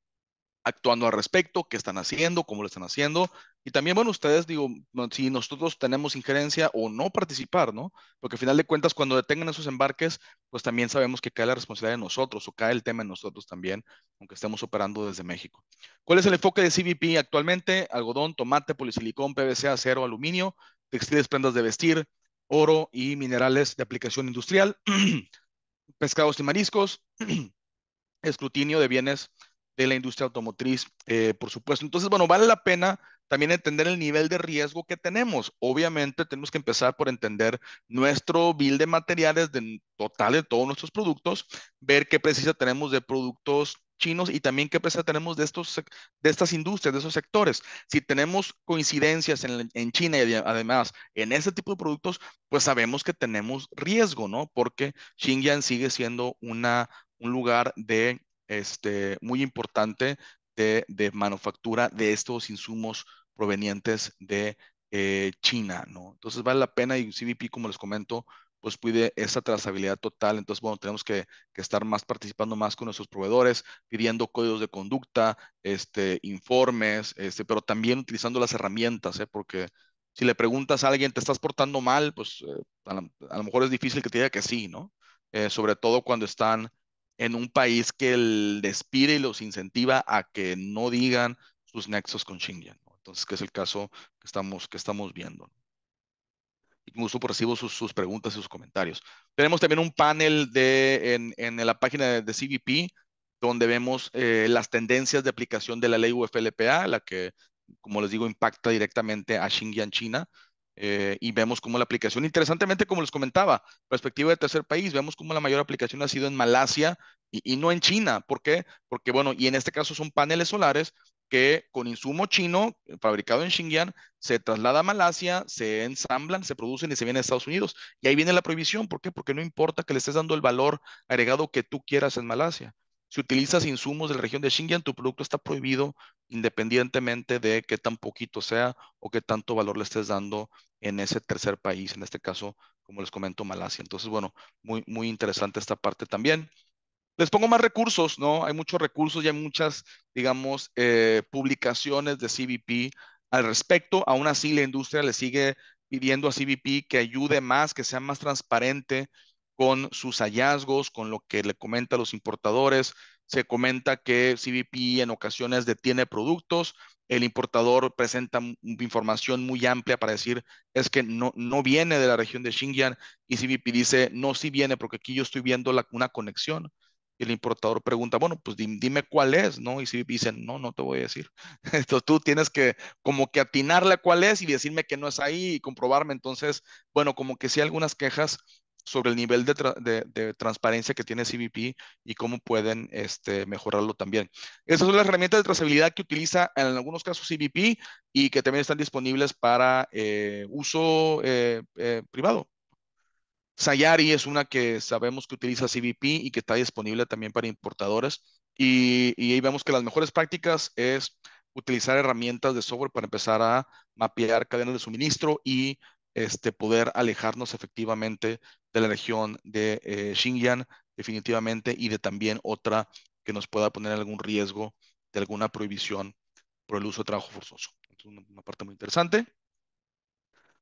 Speaker 2: actuando al respecto, qué están haciendo, cómo lo están haciendo. Y también, bueno, ustedes, digo, si nosotros tenemos injerencia o no participar, ¿no? Porque al final de cuentas, cuando detengan esos embarques, pues también sabemos que cae la responsabilidad en nosotros o cae el tema en nosotros también, aunque estemos operando desde México. ¿Cuál es el enfoque de CBP actualmente? Algodón, tomate, polisilicón, PVC, acero, aluminio, textiles, prendas de vestir, oro y minerales de aplicación industrial, pescados y mariscos, escrutinio de bienes de la industria automotriz, por supuesto. Entonces, bueno, vale la pena también entender el nivel de riesgo que tenemos. Obviamente, tenemos que empezar por entender nuestro bill de materiales total de todos nuestros productos, ver qué precisa tenemos de productos chinos y también qué precisa tenemos de estas industrias, de esos sectores. Si tenemos coincidencias en China y además en este tipo de productos, pues sabemos que tenemos riesgo, ¿no? Porque Xinjiang sigue siendo un lugar muy importante de manufactura de estos insumos provenientes de China, ¿no? Entonces vale la pena y CBP, como les comento, pues pide esa trazabilidad total. Entonces, bueno, tenemos que estar más participando más con nuestros proveedores, pidiendo códigos de conducta, informes, pero también utilizando las herramientas, ¿eh? Porque si le preguntas a alguien, ¿te estás portando mal? Pues a lo mejor es difícil que te diga que sí, ¿no? Sobre todo cuando están en un país que les pide y los incentiva a que no digan sus nexos con Xinjiang, ¿no? Entonces, que es el caso que estamos viendo, ¿no? Y con gusto recibo sus preguntas y sus comentarios. Tenemos también un panel en la página de CBP, donde vemos las tendencias de aplicación de la ley UFLPA, la que, como les digo, impacta directamente a Xinjiang, China. Y vemos cómo la aplicación, interesantemente, como les comentaba, perspectiva de tercer país, vemos cómo la mayor aplicación ha sido en Malasia y no en China. ¿Por qué? Porque, bueno, y en este caso son paneles solares que con insumo chino, fabricado en Xinjiang, se traslada a Malasia, se ensamblan, se producen y se vienen a Estados Unidos. Y ahí viene la prohibición. ¿Por qué? Porque no importa que le estés dando el valor agregado que tú quieras en Malasia. Si utilizas insumos de la región de Xinjiang, tu producto está prohibido independientemente de qué tan poquito sea o qué tanto valor le estés dando en ese tercer país, en este caso, como les comento, Malasia. Entonces, bueno, muy, muy interesante esta parte también. Les pongo más recursos, ¿no? Hay muchos recursos y hay muchas, digamos, publicaciones de CBP al respecto. Aún así, la industria le sigue pidiendo a CBP que ayude más, que sea más transparente con sus hallazgos, con lo que le comenta a los importadores. Se comenta que CBP en ocasiones detiene productos. El importador presenta información muy amplia para decir es que no viene de la región de Xinjiang y CBP dice no, sí viene porque aquí yo estoy viendo una conexión. Y el importador pregunta, bueno, pues dime cuál es, ¿no? Y si dicen, no, no te voy a decir. Entonces tú tienes que como que atinarle a cuál es y decirme que no es ahí y comprobarme. Entonces, bueno, como que sí hay algunas quejas sobre el nivel de transparencia que tiene CBP y cómo pueden mejorarlo también. Esas son las herramientas de trazabilidad que utiliza en algunos casos CBP y que también están disponibles para uso privado. Sayari es una que sabemos que utiliza CBP y que está disponible también para importadores. Y ahí vemos que las mejores prácticas es utilizar herramientas de software para empezar a mapear cadenas de suministro y poder alejarnos efectivamente de la región de Xinjiang, definitivamente, y de también otra que nos pueda poner algún riesgo de alguna prohibición por el uso de trabajo forzoso. Entonces, una parte muy interesante.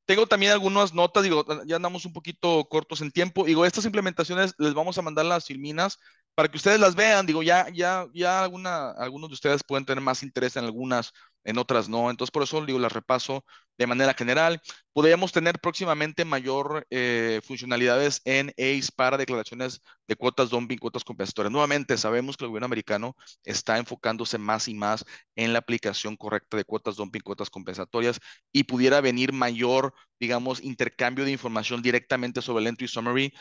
Speaker 2: Tengo también algunas notas, digo, ya andamos un poquito cortos en tiempo. Digo, estas implementaciones les vamos a mandar las filminas para que ustedes las vean. Digo, ya algunos de ustedes pueden tener más interés en algunas, en otras no. Entonces, por eso digo, las repaso de manera general. Podríamos tener próximamente mayor funcionalidades en ACE para declaraciones de cuotas dumping, cuotas compensatorias. Nuevamente, sabemos que el gobierno americano está enfocándose más y más en la aplicación correcta de cuotas dumping, cuotas compensatorias y pudiera venir mayor, digamos, intercambio de información directamente sobre el entry summary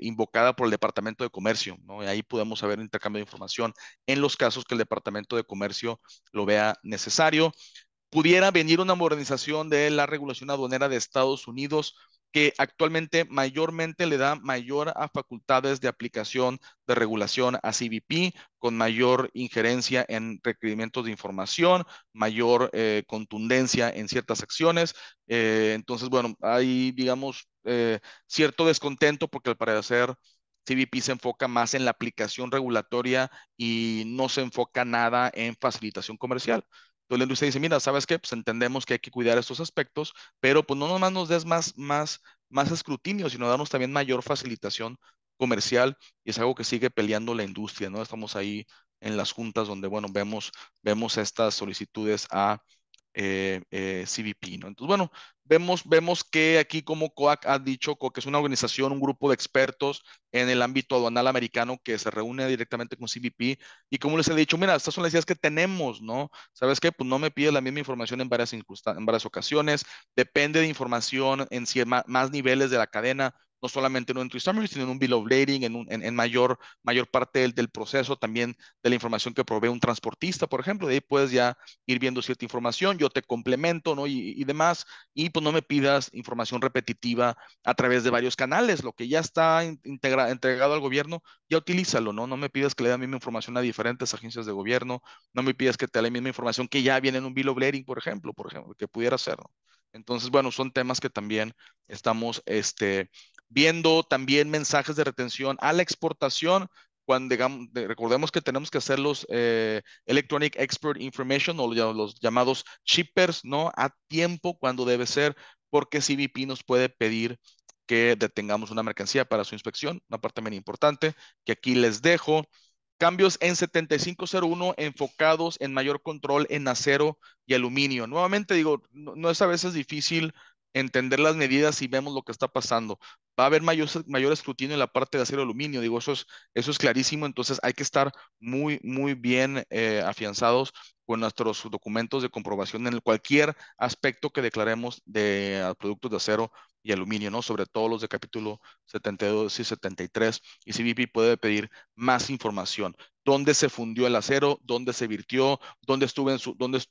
Speaker 2: invocada por el Departamento de Comercio, ¿no? Y ahí podemos saber intercambio de información en los casos que el Departamento de Comercio lo vea necesario. Pudiera venir una modernización de la regulación aduanera de Estados Unidos que actualmente mayormente le da mayor a facultades de aplicación de regulación a CBP, con mayor injerencia en requerimientos de información, mayor contundencia en ciertas acciones. Entonces, bueno, hay, digamos, cierto descontento porque al parecer CBP se enfoca más en la aplicación regulatoria y no se enfoca nada en facilitación comercial. Entonces la industria dice, mira, ¿sabes qué? Pues entendemos que hay que cuidar estos aspectos, pero pues no nomás nos des más escrutinio, sino darnos también mayor facilitación comercial y es algo que sigue peleando la industria, ¿no? Estamos ahí en las juntas donde, bueno, vemos estas solicitudes a CBP, ¿no? Entonces, bueno, vemos que aquí como COAC ha dicho que es una organización, un grupo de expertos en el ámbito aduanal americano que se reúne directamente con CBP y como les he dicho, mira, estas son las ideas que tenemos, ¿no? ¿Sabes qué? Pues no me pides la misma información en varias ocasiones, depende de información en más niveles de la cadena, no solamente en un entry summary, sino en un bill of lading, en mayor parte del proceso, también de la información que provee un transportista, por ejemplo, de ahí puedes ya ir viendo cierta información, yo te complemento, ¿no? Y demás, y pues no me pidas información repetitiva a través de varios canales, lo que ya está entregado al gobierno, ya utilízalo, ¿no? No me pidas que le dé la misma información a diferentes agencias de gobierno, no me pidas que te dé la misma información que ya viene en un bill of lading, por ejemplo, que pudiera ser, ¿no? Entonces, bueno, son temas que también estamos viendo, también mensajes de retención a la exportación, cuando digamos, recordemos que tenemos que hacer los Electronic Export Information o los llamados shippers, ¿no? A tiempo cuando debe ser, porque CBP nos puede pedir que detengamos una mercancía para su inspección, una parte muy importante que aquí les dejo. Cambios en 7501 enfocados en mayor control en acero y aluminio. Nuevamente digo, no es a veces difícil entender las medidas si vemos lo que está pasando. Va a haber mayor escrutinio en la parte de acero y aluminio, digo, eso es clarísimo, entonces hay que estar muy, muy bien afianzados con nuestros documentos de comprobación en cualquier aspecto que declaremos de productos de acero y aluminio, ¿no? Sobre todo los de capítulo 72 y 73. Y CBP puede pedir más información. ¿Dónde se fundió el acero? ¿Dónde se virtió? ¿Dónde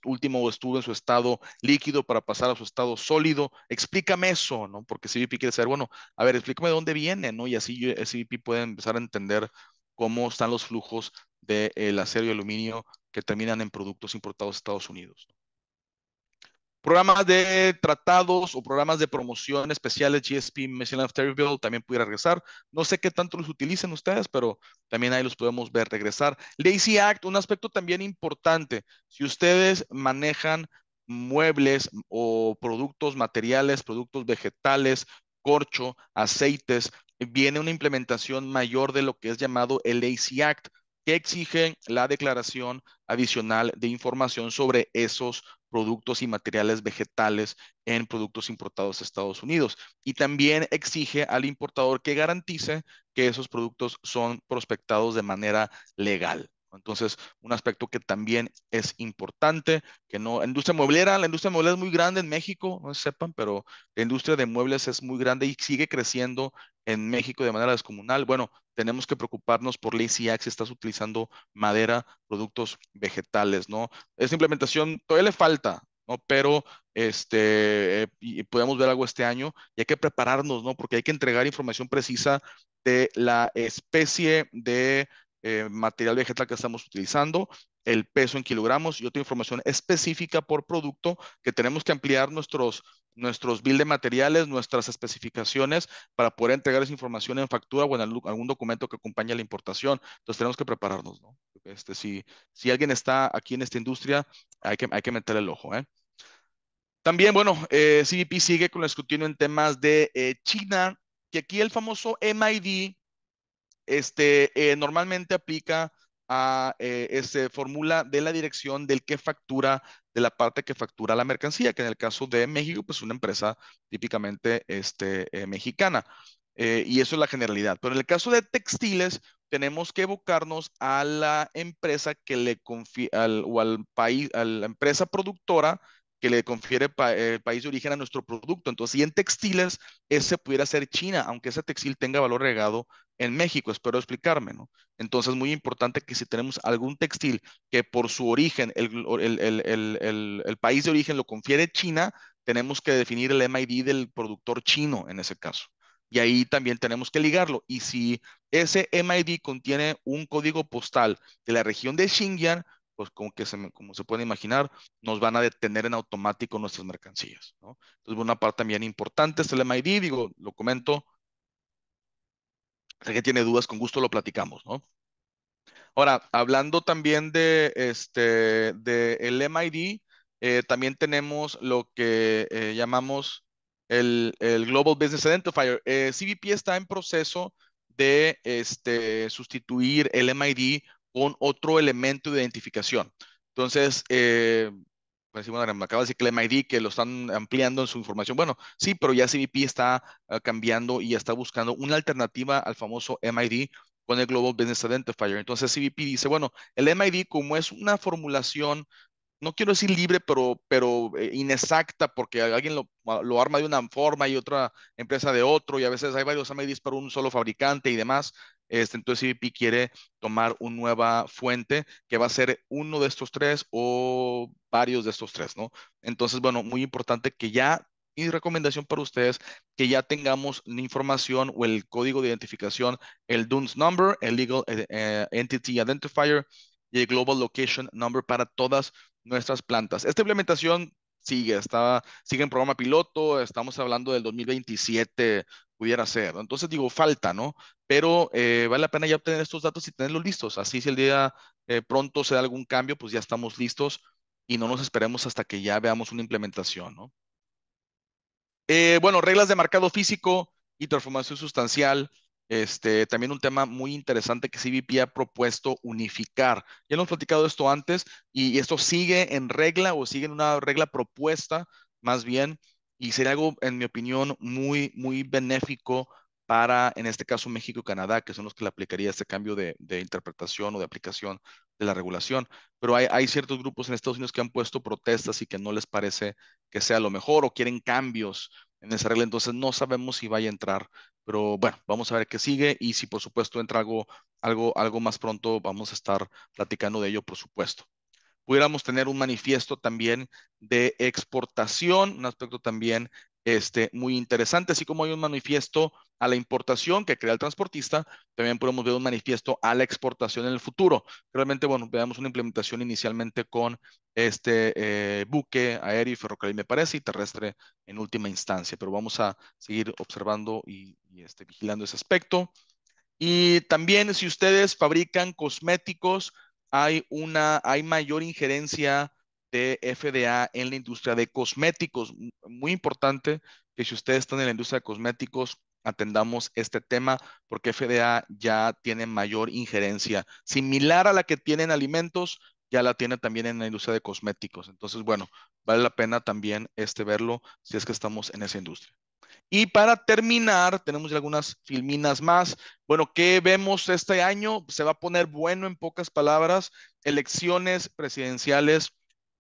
Speaker 2: último estuvo en su estado líquido para pasar a su estado sólido? Explícame eso, ¿no? Porque CBP quiere saber, bueno, a ver, explícame de dónde viene, ¿no? Y así CBP puede empezar a entender cómo están los flujos del acero y aluminio que terminan en productos importados a Estados Unidos. Programas de tratados o programas de promoción especiales, GSP, Machine of Terryville, también pudiera regresar. No sé qué tanto los utilicen ustedes, pero también ahí los podemos ver regresar. Lazy Act, un aspecto también importante. Si ustedes manejan muebles o productos materiales, productos vegetales, corcho, aceites, viene una implementación mayor de lo que es llamado el Lazy Act, que exige la declaración adicional de información sobre esos productos y materiales vegetales en productos importados a Estados Unidos. Y también exige al importador que garantice que esos productos son prospectados de manera legal. Entonces, un aspecto que también es importante, que no, la industria mueblera es muy grande en México, no sepan, pero la industria de muebles es muy grande y sigue creciendo en México de manera descomunal. Bueno, tenemos que preocuparnos por Lazy Act si estás utilizando madera, productos vegetales, ¿no? Esa implementación todavía le falta, ¿no? Pero y podemos ver algo este año y hay que prepararnos, ¿no? Porque hay que entregar información precisa de la especie de material vegetal que estamos utilizando, el peso en kilogramos y otra información específica por producto que tenemos que ampliar nuestros bill de materiales, nuestras especificaciones para poder entregar esa información en factura o en algún documento que acompañe a la importación. Entonces tenemos que prepararnos, ¿no? Si alguien está aquí en esta industria, hay que meter el ojo, ¿eh? También, bueno, CBP sigue con el escrutinio en temas de China, que aquí el famoso MID normalmente aplica a fórmula de la dirección del que factura, de la parte que factura la mercancía, que en el caso de México, pues una empresa típicamente mexicana. Y eso es la generalidad. Pero en el caso de textiles, tenemos que evocarnos a la empresa que le confía, o al país, a la empresa productora que le confiere el país de origen a nuestro producto. Entonces, si en textiles, ese pudiera ser China, aunque ese textil tenga valor agregado en México, espero explicarme, ¿no? Entonces, muy importante que si tenemos algún textil que por su origen, el país de origen lo confiere China, tenemos que definir el MID del productor chino en ese caso. Y ahí también tenemos que ligarlo. Y si ese MID contiene un código postal de la región de Xinjiang, pues como se puede imaginar, nos van a detener en automático nuestras mercancías, ¿no? Entonces, una parte también importante es el MID, digo, lo comento, si alguien tiene dudas, con gusto lo platicamos, ¿no? Ahora, hablando también de el MID, también tenemos lo que llamamos el Global Business Identifier. CBP está en proceso de sustituir el MID con otro elemento de identificación. Entonces, pues sí, bueno, me acaba de decir que el MID, que lo están ampliando en su información. Bueno, sí, pero ya CBP está cambiando y está buscando una alternativa al famoso MID con el Global Business Identifier. Entonces CBP dice, bueno, el MID como es una formulación, no quiero decir libre, pero inexacta, porque alguien lo arma de una forma y otra empresa de otro, y a veces hay varios MIDs para un solo fabricante y demás. Entonces CBP quiere tomar una nueva fuente que va a ser uno de estos tres o varios de estos tres, ¿no? Entonces, bueno, muy importante que ya, mi recomendación para ustedes, que ya tengamos la información o el código de identificación, el DUNS number, el Legal Entity Identifier y el Global Location Number para todas nuestras plantas. Esta implementación sigue en programa piloto, estamos hablando del 2027, pudiera ser, ¿no? Entonces digo, falta, ¿no? Pero vale la pena ya obtener estos datos y tenerlos listos. Así si el día pronto se da algún cambio, pues ya estamos listos y no nos esperemos hasta que ya veamos una implementación, ¿no? Bueno, reglas de marcado físico y transformación sustancial. También un tema muy interesante que CBP ha propuesto unificar. Ya hemos platicado esto antes y esto sigue en regla o sigue en una regla propuesta más bien y sería algo, en mi opinión, muy, muy benéfico para, en este caso, México y Canadá, que son los que le aplicaría este cambio de interpretación o de aplicación de la regulación. Pero hay ciertos grupos en Estados Unidos que han puesto protestas y que no les parece que sea lo mejor o quieren cambios en esa regla, entonces no sabemos si vaya a entrar, pero bueno, vamos a ver qué sigue y si por supuesto entra algo más pronto, vamos a estar platicando de ello, por supuesto. Pudiéramos tener un manifiesto también de exportación, un aspecto también muy interesante, así como hay un manifiesto a la importación que crea el transportista, también podemos ver un manifiesto a la exportación en el futuro. Realmente, bueno, veamos una implementación inicialmente con buque aéreo y ferrocarril, me parece, y terrestre en última instancia, pero vamos a seguir observando y vigilando ese aspecto. Y también si ustedes fabrican cosméticos, hay mayor injerencia de FDA en la industria de cosméticos. Muy importante que si ustedes están en la industria de cosméticos, atendamos este tema porque FDA ya tiene mayor injerencia, similar a la que tiene en alimentos, ya la tiene también en la industria de cosméticos. Entonces, bueno, vale la pena también verlo si es que estamos en esa industria. Y para terminar, tenemos ya algunas filminas más. Bueno, ¿qué vemos este año? Se va a poner bueno en pocas palabras. Elecciones presidenciales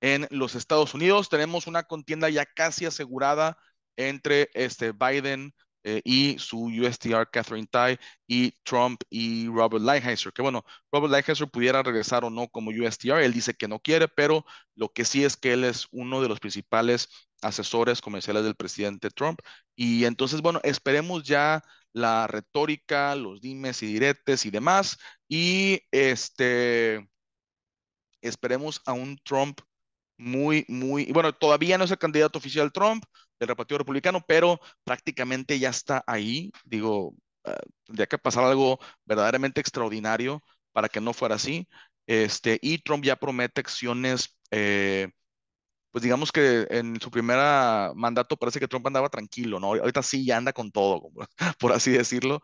Speaker 2: en los Estados Unidos. Tenemos una contienda ya casi asegurada entre Biden y su USTR Catherine Tai y Trump y Robert Lighthizer. Que bueno, Robert Lighthizer pudiera regresar o no como USTR. Él dice que no quiere, pero lo que sí es que él es uno de los principales asesores comerciales del presidente Trump. Y entonces, bueno, esperemos ya la retórica, los dimes y diretes y demás. Y esperemos a un Trump bueno, todavía no es el candidato oficial Trump del Partido Republicano, pero prácticamente ya está ahí. Digo, tendría que pasar algo verdaderamente extraordinario para que no fuera así. Y Trump ya promete acciones. Pues digamos que en su primera mandato parece que Trump andaba tranquilo, ¿no? Ahorita sí ya anda con todo, por así decirlo.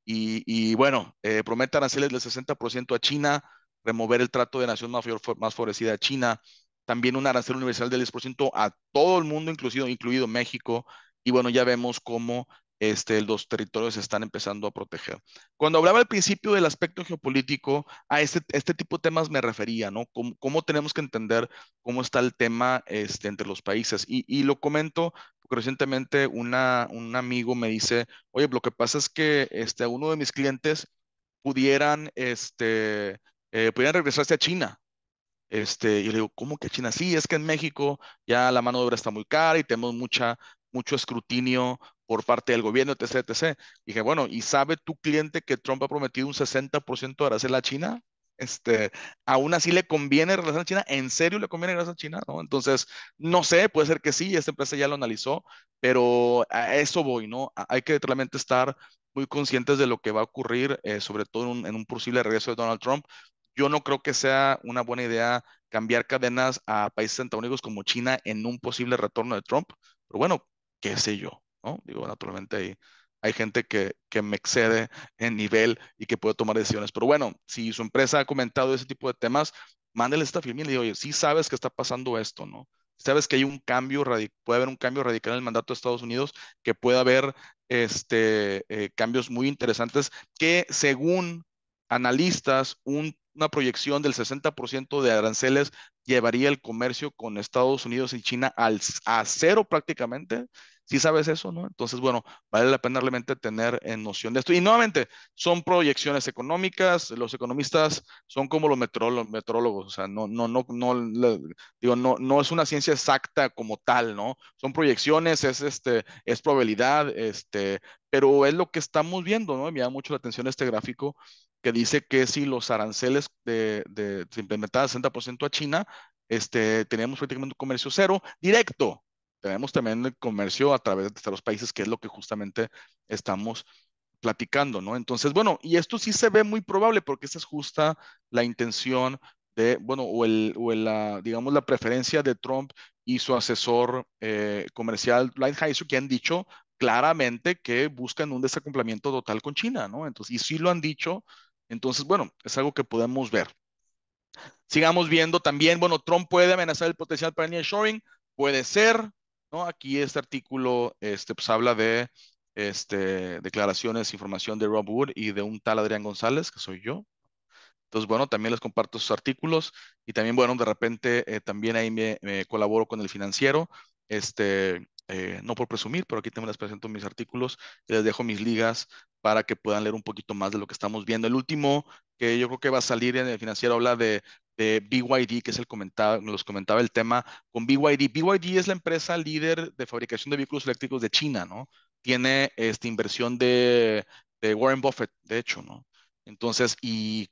Speaker 2: Y bueno, promete aranceles del 60% a China, remover el trato de nación más favorecida a China, también un arancel universal del 10% a todo el mundo, incluido México. Y bueno, ya vemos cómo los territorios se están empezando a proteger. Cuando hablaba al principio del aspecto geopolítico, a este tipo de temas me refería, ¿no? ¿Cómo tenemos que entender cómo está el tema entre los países? Y lo comento porque recientemente un amigo me dice, oye, lo que pasa es que uno de mis clientes pudieran, pudieran regresarse a China. Y yo le digo, ¿cómo que China? Sí, es que en México ya la mano de obra está muy cara y tenemos mucho escrutinio por parte del gobierno, etc., etc. Dije, bueno, ¿y sabe tu cliente que Trump ha prometido un 60% de arancel a China? Este, ¿Aún así le conviene regresar a China? ¿En serio le conviene regresar a China? ¿No? Entonces, no sé, puede ser que sí, esta empresa ya lo analizó, pero a eso voy, ¿no? Hay que realmente estar muy conscientes de lo que va a ocurrir, sobre todo en un posible regreso de Donald Trump. Yo no creo que sea una buena idea cambiar cadenas a países antagónicos como China en un posible retorno de Trump, pero bueno, qué sé yo, ¿no? Digo, naturalmente hay gente que me excede en nivel y que puede tomar decisiones, pero bueno, si su empresa ha comentado ese tipo de temas, mándale esta firma y le digo, oye, sí sabes que está pasando esto, ¿no? Sabes que hay puede haber un cambio radical en el mandato de Estados Unidos, que puede haber cambios muy interesantes que según analistas, una proyección del 60% de aranceles llevaría el comercio con Estados Unidos y China a cero prácticamente. ¿Sí sabes eso, no? Entonces, bueno, vale la pena realmente tener en noción de esto. Y nuevamente, son proyecciones económicas. Los economistas son como los meteorólogos. O sea, digo, no es una ciencia exacta como tal, ¿no? Son proyecciones, es probabilidad, pero es lo que estamos viendo, ¿no? Me llama mucho la atención este gráfico que dice que si los aranceles se implementaran 60% a China, teníamos prácticamente un comercio cero directo. Tenemos también el comercio a través de terceros países, que es lo que justamente estamos platicando, ¿no? Entonces, bueno, y esto sí se ve muy probable porque esa es justa la intención bueno, digamos, la preferencia de Trump y su asesor comercial, Lighthizer, que han dicho claramente que buscan un desacoplamiento total con China, ¿no? Entonces, y sí lo han dicho, entonces, bueno, es algo que podemos ver. Sigamos viendo también, bueno, Trump puede amenazar el potencial para nearshoring, puede ser, ¿no? Aquí este artículo, pues habla de, declaraciones, información de Rob Wood y de un tal Adrián González, que soy yo. Entonces, bueno, también les comparto sus artículos y también, bueno, de repente también ahí me colaboro con el financiero, no por presumir, pero aquí también les presento mis artículos y les dejo mis ligas para que puedan leer un poquito más de lo que estamos viendo. El último que yo creo que va a salir en el financiero habla de BYD, que es los comentaba el tema con BYD. BYD es la empresa líder de fabricación de vehículos eléctricos de China, ¿no? Tiene inversión de Warren Buffett, de hecho, ¿no? Entonces, y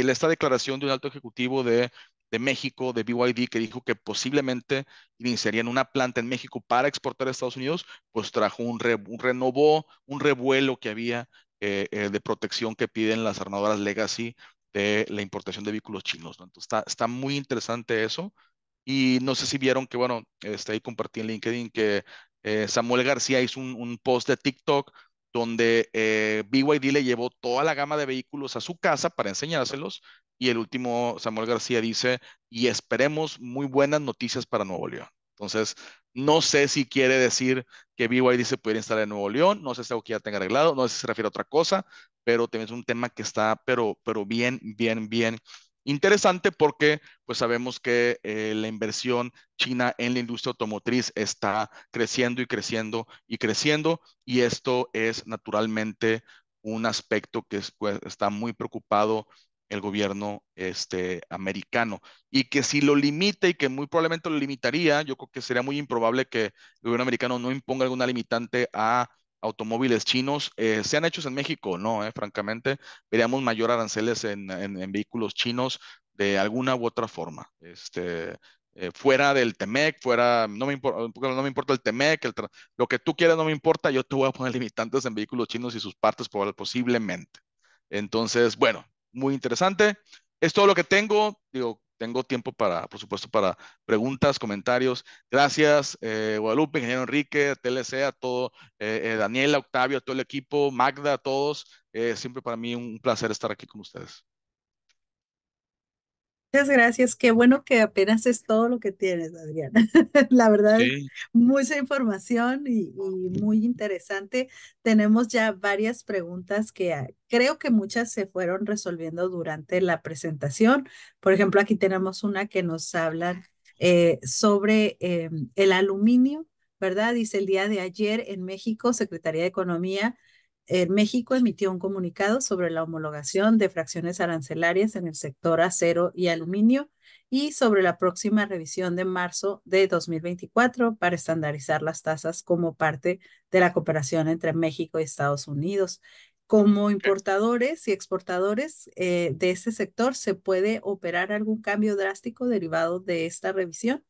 Speaker 2: esta declaración de un alto ejecutivo de México, de BYD, que dijo que posiblemente iniciarían una planta en México para exportar a Estados Unidos, pues trajo renovó un revuelo que había de protección que piden las armadoras Legacy de la importación de vehículos chinos, ¿no? Entonces está muy interesante eso. Y no sé si vieron que, bueno, ahí compartí en LinkedIn que Samuel García hizo un post de TikTok donde BYD le llevó toda la gama de vehículos a su casa para enseñárselos. Y el último, Samuel García dice, y esperemos muy buenas noticias para Nuevo León. Entonces, no sé si quiere decir que BYD se puede instalar en Nuevo León, no sé si es algo que ya tenga arreglado, no sé si se refiere a otra cosa, pero también es un tema que está, pero bien, bien, bien interesante porque pues sabemos que la inversión china en la industria automotriz está creciendo y creciendo y creciendo, y esto es naturalmente un aspecto que pues, está muy preocupado el gobierno americano, y que si lo limita, y que muy probablemente lo limitaría, yo creo que sería muy improbable que el gobierno americano no imponga alguna limitante a automóviles chinos, sean hechos en México o no, francamente, veríamos mayor aranceles en vehículos chinos de alguna u otra forma. Fuera del Temec, no me importa el Temec, lo que tú quieras no me importa, yo te voy a poner limitantes en vehículos chinos y sus partes posiblemente. Entonces, bueno, muy interesante. Es todo lo que tengo. Digo, tengo tiempo para, por supuesto, para preguntas, comentarios. Gracias, Guadalupe, ingeniero Enrique, TLC, a todo, Daniela, Octavio, a todo el equipo, Magda, a todos. Siempre para mí un placer estar aquí con ustedes.
Speaker 1: Muchas gracias. Qué bueno que apenas es todo lo que tienes, Adriana. La verdad es
Speaker 2: Sí.
Speaker 1: mucha información y muy interesante. Tenemos ya varias preguntas que creo que muchas se fueron resolviendo durante la presentación. Por ejemplo, aquí tenemos una que nos habla sobre el aluminio, ¿verdad? Dice el día de ayer en México, Secretaría de Economía México emitió un comunicado sobre la homologación de fracciones arancelarias en el sector acero y aluminio y sobre la próxima revisión de marzo de 2024 para estandarizar las tasas como parte de la cooperación entre México y Estados Unidos. Como importadores y exportadores de este sector, ¿se puede operar algún cambio drástico derivado de esta revisión?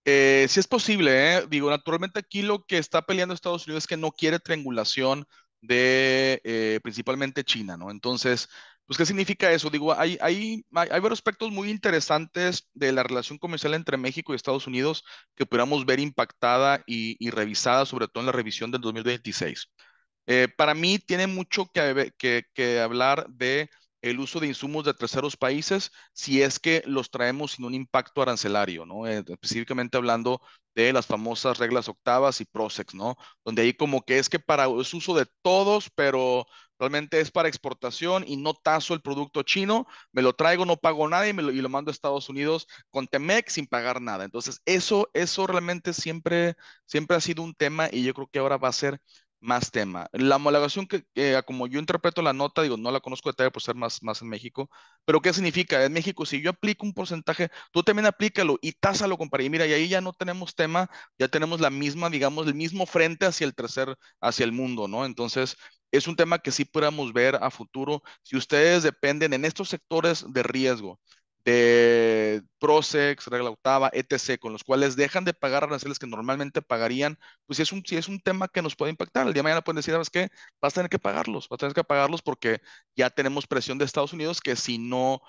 Speaker 2: Sí es posible, ¿eh? Digo, naturalmente aquí lo que está peleando Estados Unidos es que no quiere triangulación de principalmente China, ¿no? Entonces, pues, ¿qué significa eso? Digo, hay varios aspectos muy interesantes de la relación comercial entre México y Estados Unidos que pudiéramos ver impactada y revisada, sobre todo en la revisión del 2026. Para mí tiene mucho que hablar de el uso de insumos de terceros países si es que los traemos sin un impacto arancelario, ¿no? Específicamente hablando de las famosas reglas octavas y PROSEX, ¿no? Donde ahí como que es que es uso de todos, pero realmente es para exportación y no taso el producto chino, me lo traigo, no pago nada y lo mando a Estados Unidos con Temec sin pagar nada. Entonces, eso realmente siempre ha sido un tema, y yo creo que ahora va a ser más tema. La homologación como yo interpreto la nota, digo, no la conozco de detalle por ser más en México, pero ¿qué significa? En México, si yo aplico un porcentaje, tú también aplícalo y tásalo, compadre. Y mira, y ahí ya no tenemos tema, ya tenemos la misma, digamos, el mismo frente hacia el mundo, ¿no? Entonces, es un tema que sí podamos ver a futuro. Si ustedes dependen en estos sectores de riesgo, de Prosex, regla octava, etc., con los cuales dejan de pagar aranceles que normalmente pagarían, pues sí es un tema que nos puede impactar. El día de mañana pueden decir, ¿sabes qué? Vas a tener que pagarlos porque ya tenemos presión de Estados Unidos que si no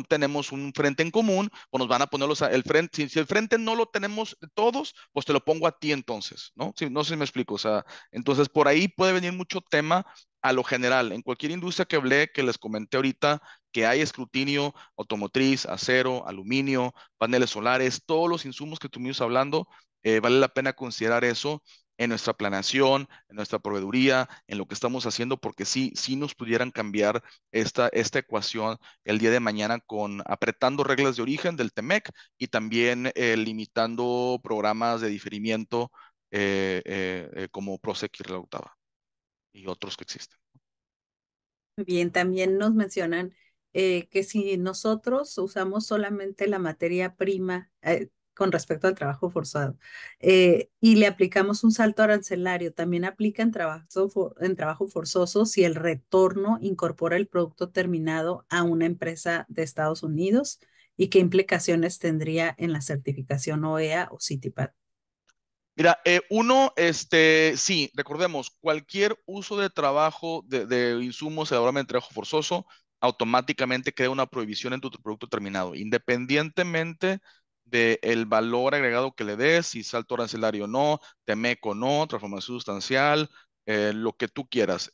Speaker 2: tenemos un frente en común, pues nos van a poner el frente, si el frente no lo tenemos todos, pues te lo pongo a ti entonces, ¿no? Sí, no sé si me explico, o sea, entonces por ahí puede venir mucho tema a lo general. En cualquier industria que hablé, que les comenté ahorita, que hay escrutinio automotriz, acero, aluminio, paneles solares, todos los insumos que estuvimos hablando, vale la pena considerar eso. en nuestra planeación, en nuestra proveeduría, en lo que estamos haciendo, porque sí, sí nos pudieran cambiar esta ecuación el día de mañana con apretando reglas de origen del TEMEC y también limitando programas de diferimiento como PROSEC y Relautaba y otros que existen.
Speaker 1: Bien, también nos mencionan que si nosotros usamos solamente la materia prima con respecto al trabajo forzado y le aplicamos un salto arancelario, también aplica en trabajo forzoso si el retorno incorpora el producto terminado a una empresa de Estados Unidos y qué implicaciones tendría en la certificación OEA o CITIPAT.
Speaker 2: Mira, sí, recordemos, cualquier uso de trabajo de insumos elaborados en trabajo forzoso automáticamente crea una prohibición en tu producto terminado, independientemente del valor agregado que le des, si salto arancelario o no, TEMEC o no, transformación sustancial, lo que tú quieras.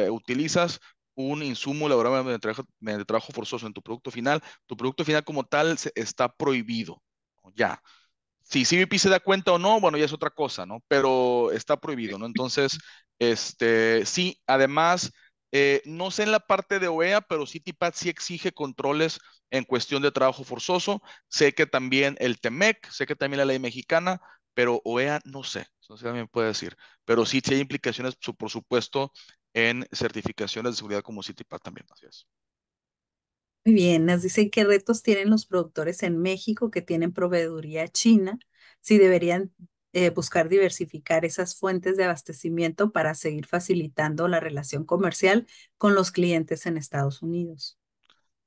Speaker 2: Utilizas un insumo elaborado mediante trabajo forzoso en tu producto final como tal está prohibido. Ya. Si CBP se da cuenta o no, bueno, ya es otra cosa, ¿no? Pero está prohibido, ¿no? Entonces, sí, además, no sé en la parte de OEA, pero CITIPAT sí exige controles en cuestión de trabajo forzoso. Sé que también el TEMEC, sé que también la ley mexicana, pero OEA no sé, eso sí también puede decir. Pero sí, sí hay implicaciones, por supuesto, en certificaciones de seguridad como CITIPAT también, así es.
Speaker 1: Muy bien, nos dicen qué retos tienen los productores en México que tienen proveeduría china, si deberían buscar diversificar esas fuentes de abastecimiento para seguir facilitando la relación comercial con los clientes en Estados Unidos.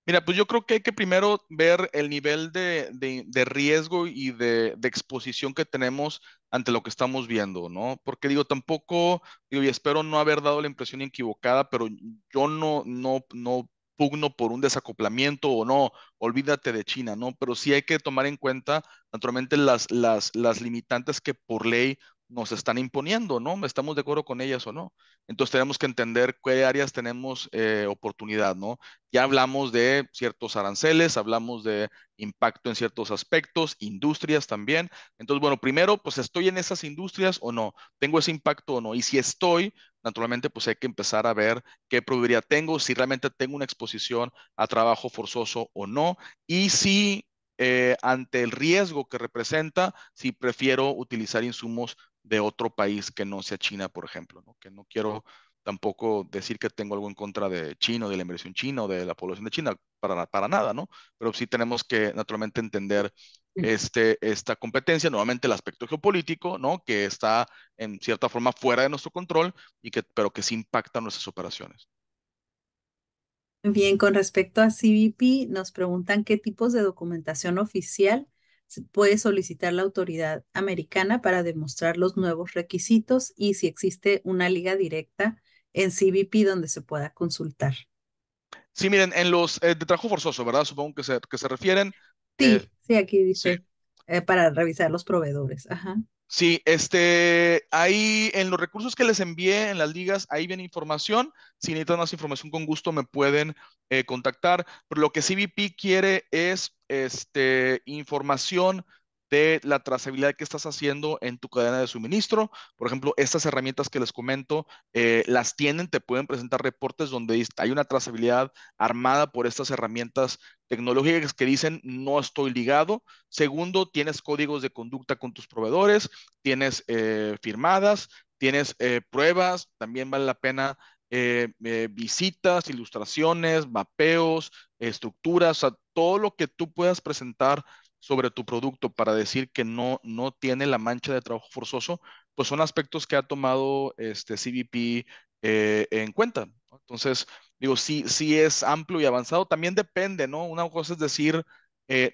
Speaker 2: Mira, pues yo creo que hay que primero ver el nivel de riesgo y de exposición que tenemos ante lo que estamos viendo, ¿no? Porque digo, tampoco, digo, y espero no haber dado la impresión equivocada, pero yo no pugno por un desacoplamiento o no, olvídate de China, ¿no? Pero sí hay que tomar en cuenta, naturalmente, las limitantes que por ley nos están imponiendo, ¿no? ¿Estamos de acuerdo con ellas o no? Entonces tenemos que entender qué áreas tenemos oportunidad, ¿no? Ya hablamos de ciertos aranceles, hablamos de impacto en ciertos aspectos, industrias también. Entonces, bueno, primero, pues estoy en esas industrias o no, tengo ese impacto o no. Y si estoy, naturalmente, pues hay que empezar a ver qué probabilidad tengo, si realmente tengo una exposición a trabajo forzoso o no. Y si ante el riesgo que representa, si prefiero utilizar insumos de otro país que no sea China, por ejemplo, ¿no? Que no quiero tampoco decir que tengo algo en contra de China, de la inversión china o de la población de China, para nada, ¿no? Pero sí tenemos que naturalmente entender esta competencia, nuevamente el aspecto geopolítico, ¿no? Que está en cierta forma fuera de nuestro control pero que sí impacta nuestras operaciones.
Speaker 1: Bien, con respecto a CBP, nos preguntan qué tipos de documentación oficial se puede solicitar la autoridad americana para demostrar los nuevos requisitos y si existe una liga directa en CBP donde se pueda consultar.
Speaker 2: Sí, miren, en los de trabajo forzoso, ¿verdad? Supongo que se refieren. eh,
Speaker 1: Sí, sí, aquí
Speaker 2: sí.
Speaker 1: dice para revisar los proveedores. Ajá.
Speaker 2: Sí, ahí en los recursos que les envié en las ligas, ahí viene información. Si necesitan más información, con gusto me pueden contactar. Pero lo que CBP quiere es información de la trazabilidad que estás haciendo en tu cadena de suministro. Por ejemplo, estas herramientas que les comento, las tienen, te pueden presentar reportes donde hay una trazabilidad armada por estas herramientas tecnológicas que dicen no estoy ligado. Segundo, tienes códigos de conducta con tus proveedores, tienes firmadas, tienes pruebas, también vale la pena visitas, ilustraciones, mapeos, estructuras, o sea, todo lo que tú puedas presentar sobre tu producto para decir que no tiene la mancha de trabajo forzoso, pues son aspectos que ha tomado CBP en cuenta, ¿no? Entonces, digo, sí, sí es amplio y avanzado. También depende, ¿no? Una cosa es decir,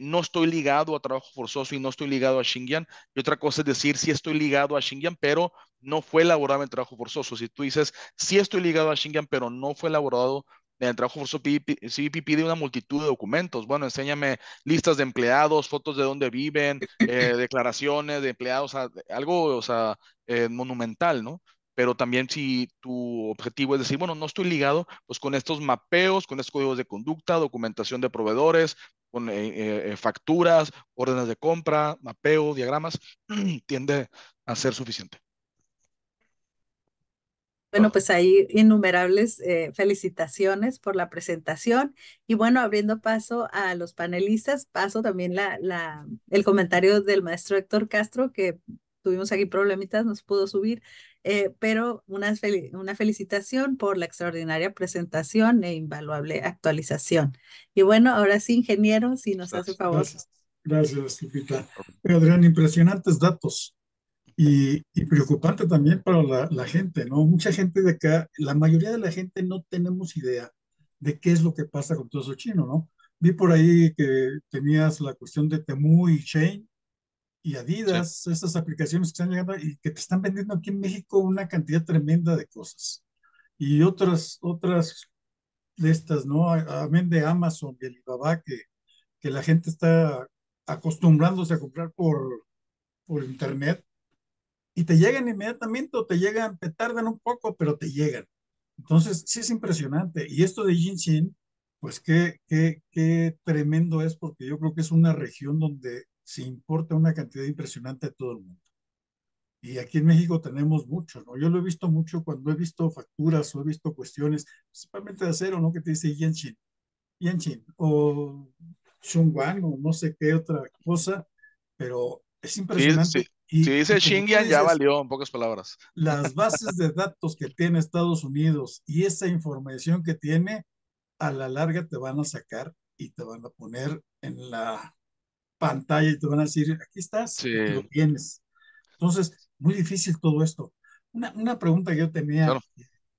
Speaker 2: no estoy ligado a trabajo forzoso y no estoy ligado a Xinjiang. Y otra cosa es decir, sí estoy ligado a Xinjiang, pero no fue elaborado en trabajo forzoso. Si tú dices, sí estoy ligado a Xinjiang, pero no fue elaborado en el trabajo forzoso, CBP pide una multitud de documentos. Bueno, enséñame listas de empleados, fotos de dónde viven, declaraciones de empleados, o sea, algo, o sea, monumental, ¿no? Pero también si tu objetivo es decir, bueno, no estoy ligado, pues con estos mapeos, con estos códigos de conducta, documentación de proveedores, con facturas, órdenes de compra, mapeo, diagramas, tiende a ser suficiente.
Speaker 1: Bueno, pues hay innumerables felicitaciones por la presentación y bueno, abriendo paso a los panelistas, paso también el comentario del maestro Héctor Castro, que tuvimos aquí problemitas, nos pudo subir, pero una felicitación por la extraordinaria presentación e invaluable actualización. Y bueno, ahora sí, ingeniero, si nos hace
Speaker 2: Gracias.
Speaker 1: favor.
Speaker 3: Gracias, gracias, Lupita. Adrián, impresionantes datos y preocupante también para la gente, ¿no? Mucha gente de acá, la mayoría de la gente no tenemos idea de qué es lo que pasa con todo eso chino, ¿no? Vi por ahí que tenías la cuestión de Temu y Shein y
Speaker 2: Sí,
Speaker 3: Adidas, esas aplicaciones que están llegando y que te están vendiendo aquí en México una cantidad tremenda de cosas. Y otras de estas, ¿no? Amén de Amazon y Alibaba, que la gente está acostumbrándose a comprar por internet y te llegan inmediatamente o te llegan, te tardan un poco, pero te llegan. Entonces, sí es impresionante. Y esto de Jinxin, pues qué tremendo es, porque yo creo que es una región donde se importa una cantidad impresionante de todo el mundo. Y aquí en México tenemos mucho, ¿no? Yo lo he visto mucho cuando he visto facturas o he visto cuestiones, principalmente de acero, ¿no? Que te dice Jinshin, Jinshin o Shunguan o no sé qué otra cosa, pero es
Speaker 2: sí, sí.
Speaker 3: impresionante.
Speaker 2: Si
Speaker 3: Y
Speaker 2: dice
Speaker 3: como tú
Speaker 2: Xinjiang, ya
Speaker 3: dices,
Speaker 2: valió, en pocas palabras.
Speaker 3: las bases de datos que tiene Estados Unidos y esa información que tiene, a la larga te van a sacar y te van a poner en la pantalla y te van a decir, aquí estás
Speaker 2: Sí,
Speaker 3: y lo tienes. Entonces, muy difícil todo esto. Una pregunta que yo tenía
Speaker 2: claro.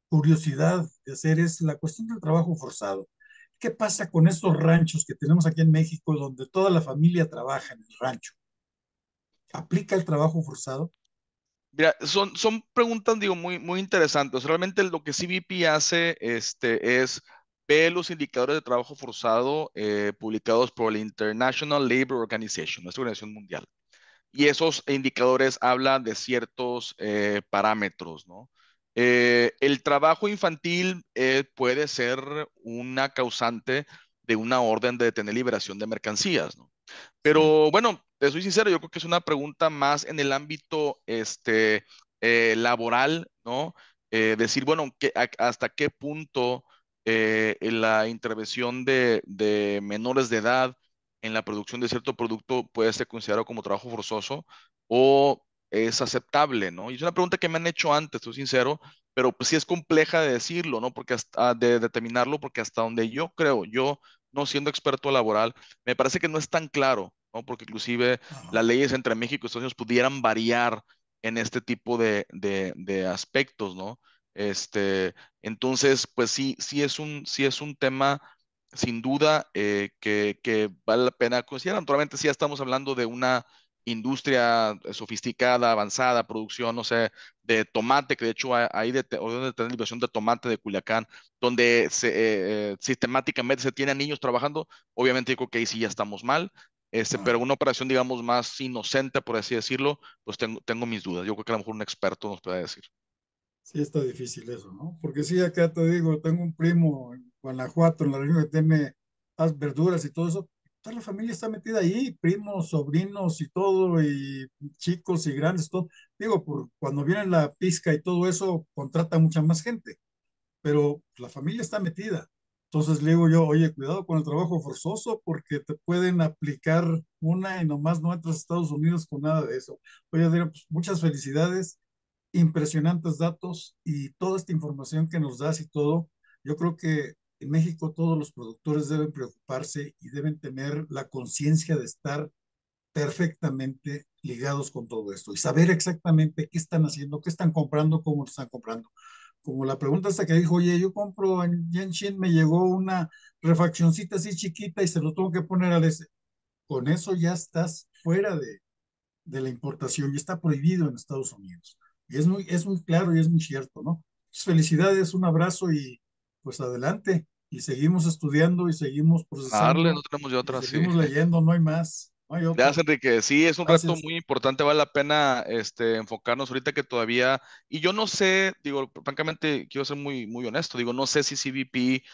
Speaker 3: curiosidad de hacer es la cuestión del trabajo forzado. ¿Qué pasa con estos ranchos que tenemos aquí en México donde toda la familia trabaja en el rancho? ¿Aplica el trabajo forzado?
Speaker 2: Mira, son preguntas, digo, muy interesantes. Realmente lo que CBP hace es ve los indicadores de trabajo forzado publicados por la International Labour Organization, nuestra organización mundial. Y esos indicadores hablan de ciertos parámetros, ¿no? El trabajo infantil puede ser una causante de una orden de detener liberación de mercancías, ¿no?
Speaker 3: Sí.
Speaker 2: Pero bueno, te soy sincero, yo creo que es una pregunta más en el ámbito laboral, ¿no? Decir, bueno, ¿hasta qué punto la intervención de menores de edad en la producción de cierto producto puede ser considerado como trabajo forzoso o es aceptable, ¿no? Y es una pregunta que me han hecho antes, estoy sincero, pero pues sí es compleja de decirlo, ¿no? Porque de determinarlo, porque hasta donde yo creo, yo no siendo experto laboral, me parece que no es tan claro, ¿no? Porque inclusive las
Speaker 3: Ajá.
Speaker 2: leyes entre México y Estados Unidos pudieran variar en este tipo de aspectos, ¿no? Entonces, pues sí es un tema sin duda que vale la pena considerar. Naturalmente, sí ya estamos hablando de una industria sofisticada, avanzada, producción, no sé, de tomate, que de hecho hay orden de tener liberación de tomate de Culiacán, donde sistemáticamente se tienen niños trabajando. Obviamente yo creo que ahí sí ya estamos mal, pero
Speaker 3: Ajá.
Speaker 2: una operación, digamos, más inocente, por así decirlo, pues tengo mis dudas. Yo creo que a lo mejor un experto nos puede decir.
Speaker 3: Sí está difícil eso, ¿no? Porque sí, acá te digo, tengo un primo en Guanajuato, en la región que tiene las verduras y todo eso. Toda la familia está metida ahí, primos, sobrinos y todo, y chicos y grandes, todo. Digo, cuando viene la pizca y todo eso, contrata mucha más gente, pero la familia está metida. Entonces le digo yo, oye, cuidado con el trabajo forzoso porque te pueden aplicar una y nomás no entras a Estados Unidos con nada de eso. Oye, Adrián, pues muchas felicidades, impresionantes datos y toda esta información que nos das y todo. Yo creo que en México todos los productores deben preocuparse y deben tener la conciencia de estar perfectamente ligados con todo esto y saber exactamente qué están haciendo, qué están comprando, cómo lo están comprando. Como la pregunta esta que dijo, oye, yo compro en Genshin, me llegó una refaccioncita así chiquita y se lo tengo que poner al ese. Con eso ya estás fuera de la importación y está prohibido en Estados Unidos. Y es muy claro y es muy cierto, ¿no? Pues felicidades, un abrazo y pues adelante. Y seguimos estudiando y seguimos
Speaker 2: A darle, no
Speaker 3: procesando
Speaker 2: tenemos de
Speaker 3: y
Speaker 2: otra, sí.
Speaker 3: seguimos leyendo, no hay más, no hay
Speaker 2: Gracias,
Speaker 3: otra.
Speaker 2: Enrique. Sí, es un reto
Speaker 3: Gracias.
Speaker 2: muy importante, vale la pena enfocarnos ahorita que todavía, y yo no sé, digo, francamente, quiero ser muy honesto, digo, no sé si CBP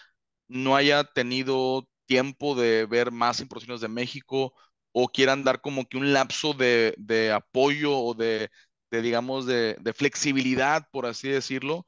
Speaker 2: no haya tenido tiempo de ver más importaciones de México o quieran dar como que un lapso de apoyo o digamos, de flexibilidad, por así decirlo,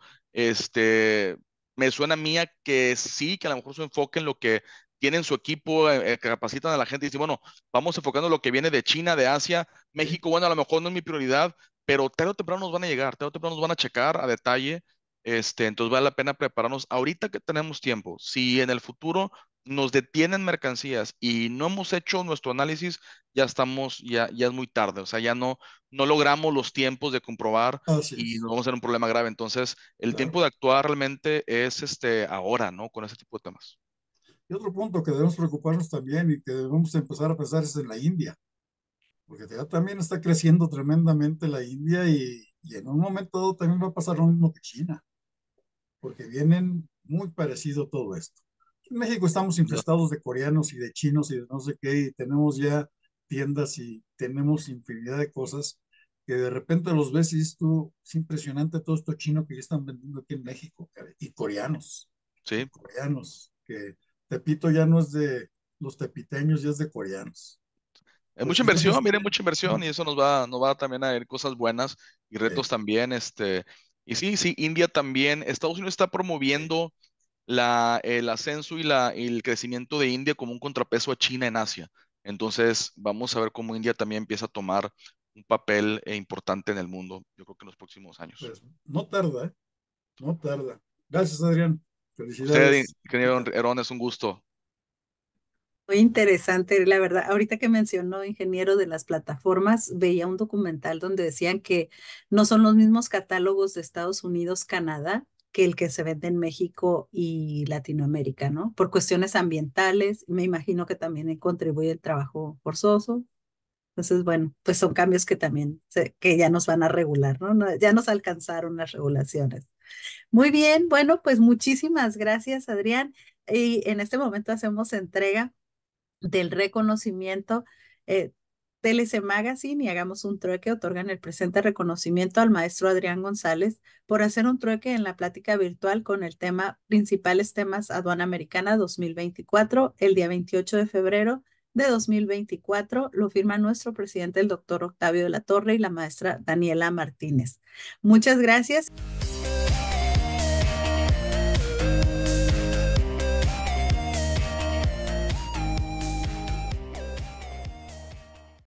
Speaker 2: Me suena a mí a que sí, que a lo mejor su enfoque en lo que tienen su equipo, que capacitan a la gente y dicen, bueno, vamos enfocando lo que viene de China, de Asia,
Speaker 3: Sí,
Speaker 2: México, bueno, a lo mejor no es mi prioridad, pero tarde o temprano nos van a llegar, tarde o temprano nos van a checar a detalle, entonces vale la pena prepararnos ahorita que tenemos tiempo. Si en el futuro nos detienen mercancías y no hemos hecho nuestro análisis, ya es muy tarde, o sea, ya no logramos los tiempos de comprobar
Speaker 3: así
Speaker 2: y
Speaker 3: es,
Speaker 2: nos vamos a tener un problema grave. Entonces, el
Speaker 3: claro.
Speaker 2: tiempo de actuar realmente es ahora, ¿no? Con ese tipo de temas.
Speaker 3: Y otro punto que debemos preocuparnos también y que debemos empezar a pensar es en la India, porque ya también está creciendo tremendamente la India y en un momento dado también va a pasar lo mismo que China, porque vienen muy parecido todo esto. En México estamos
Speaker 2: Sin duda.
Speaker 3: infestados de coreanos y de chinos y de no sé qué, y tenemos ya tiendas y tenemos infinidad de cosas que de repente los ves y dices tú, es impresionante todo esto chino que ya están vendiendo aquí en México, caray, y
Speaker 2: Sí.
Speaker 3: coreanos, que Tepito ya no es de los tepiteños, ya es de coreanos.
Speaker 2: Es
Speaker 3: Pues
Speaker 2: mucha
Speaker 3: si yo
Speaker 2: inversión,
Speaker 3: pues,
Speaker 2: miren, mucha inversión y eso nos va también a ir cosas buenas y retos también, y sí, sí, India también, Estados Unidos está promoviendo el ascenso y el crecimiento de India como un contrapeso a China en Asia. Entonces, vamos a ver cómo India también empieza a tomar un papel importante en el mundo, yo creo que en los próximos años.
Speaker 3: pues no tarda, ¿eh? No tarda. Gracias, Adrián.
Speaker 2: Usted,
Speaker 3: Felicidades.
Speaker 2: ingeniero Herón, es un gusto.
Speaker 1: Muy interesante, la verdad. Ahorita que mencionó ingeniero de las plataformas, veía un documental donde decían que no son los mismos catálogos de Estados Unidos, Canadá, que el que se vende en México y Latinoamérica, ¿no? Por cuestiones ambientales, me imagino que también contribuye el trabajo forzoso. Entonces, bueno, pues son cambios que también que ya nos van a regular, ¿no? Ya nos alcanzaron las regulaciones. Muy bien, bueno, pues muchísimas gracias, Adrián. Y en este momento hacemos entrega del reconocimiento TLC Magazine y hagamos un trueque, otorgan el presente reconocimiento al maestro Adrián González por hacer un trueque en la plática virtual con el tema Principales temas Aduana Americana 2024, el día 28 de febrero de 2024. Lo firma nuestro presidente, el doctor Octavio de la Torre, y la maestra Daniela Martínez. Muchas gracias.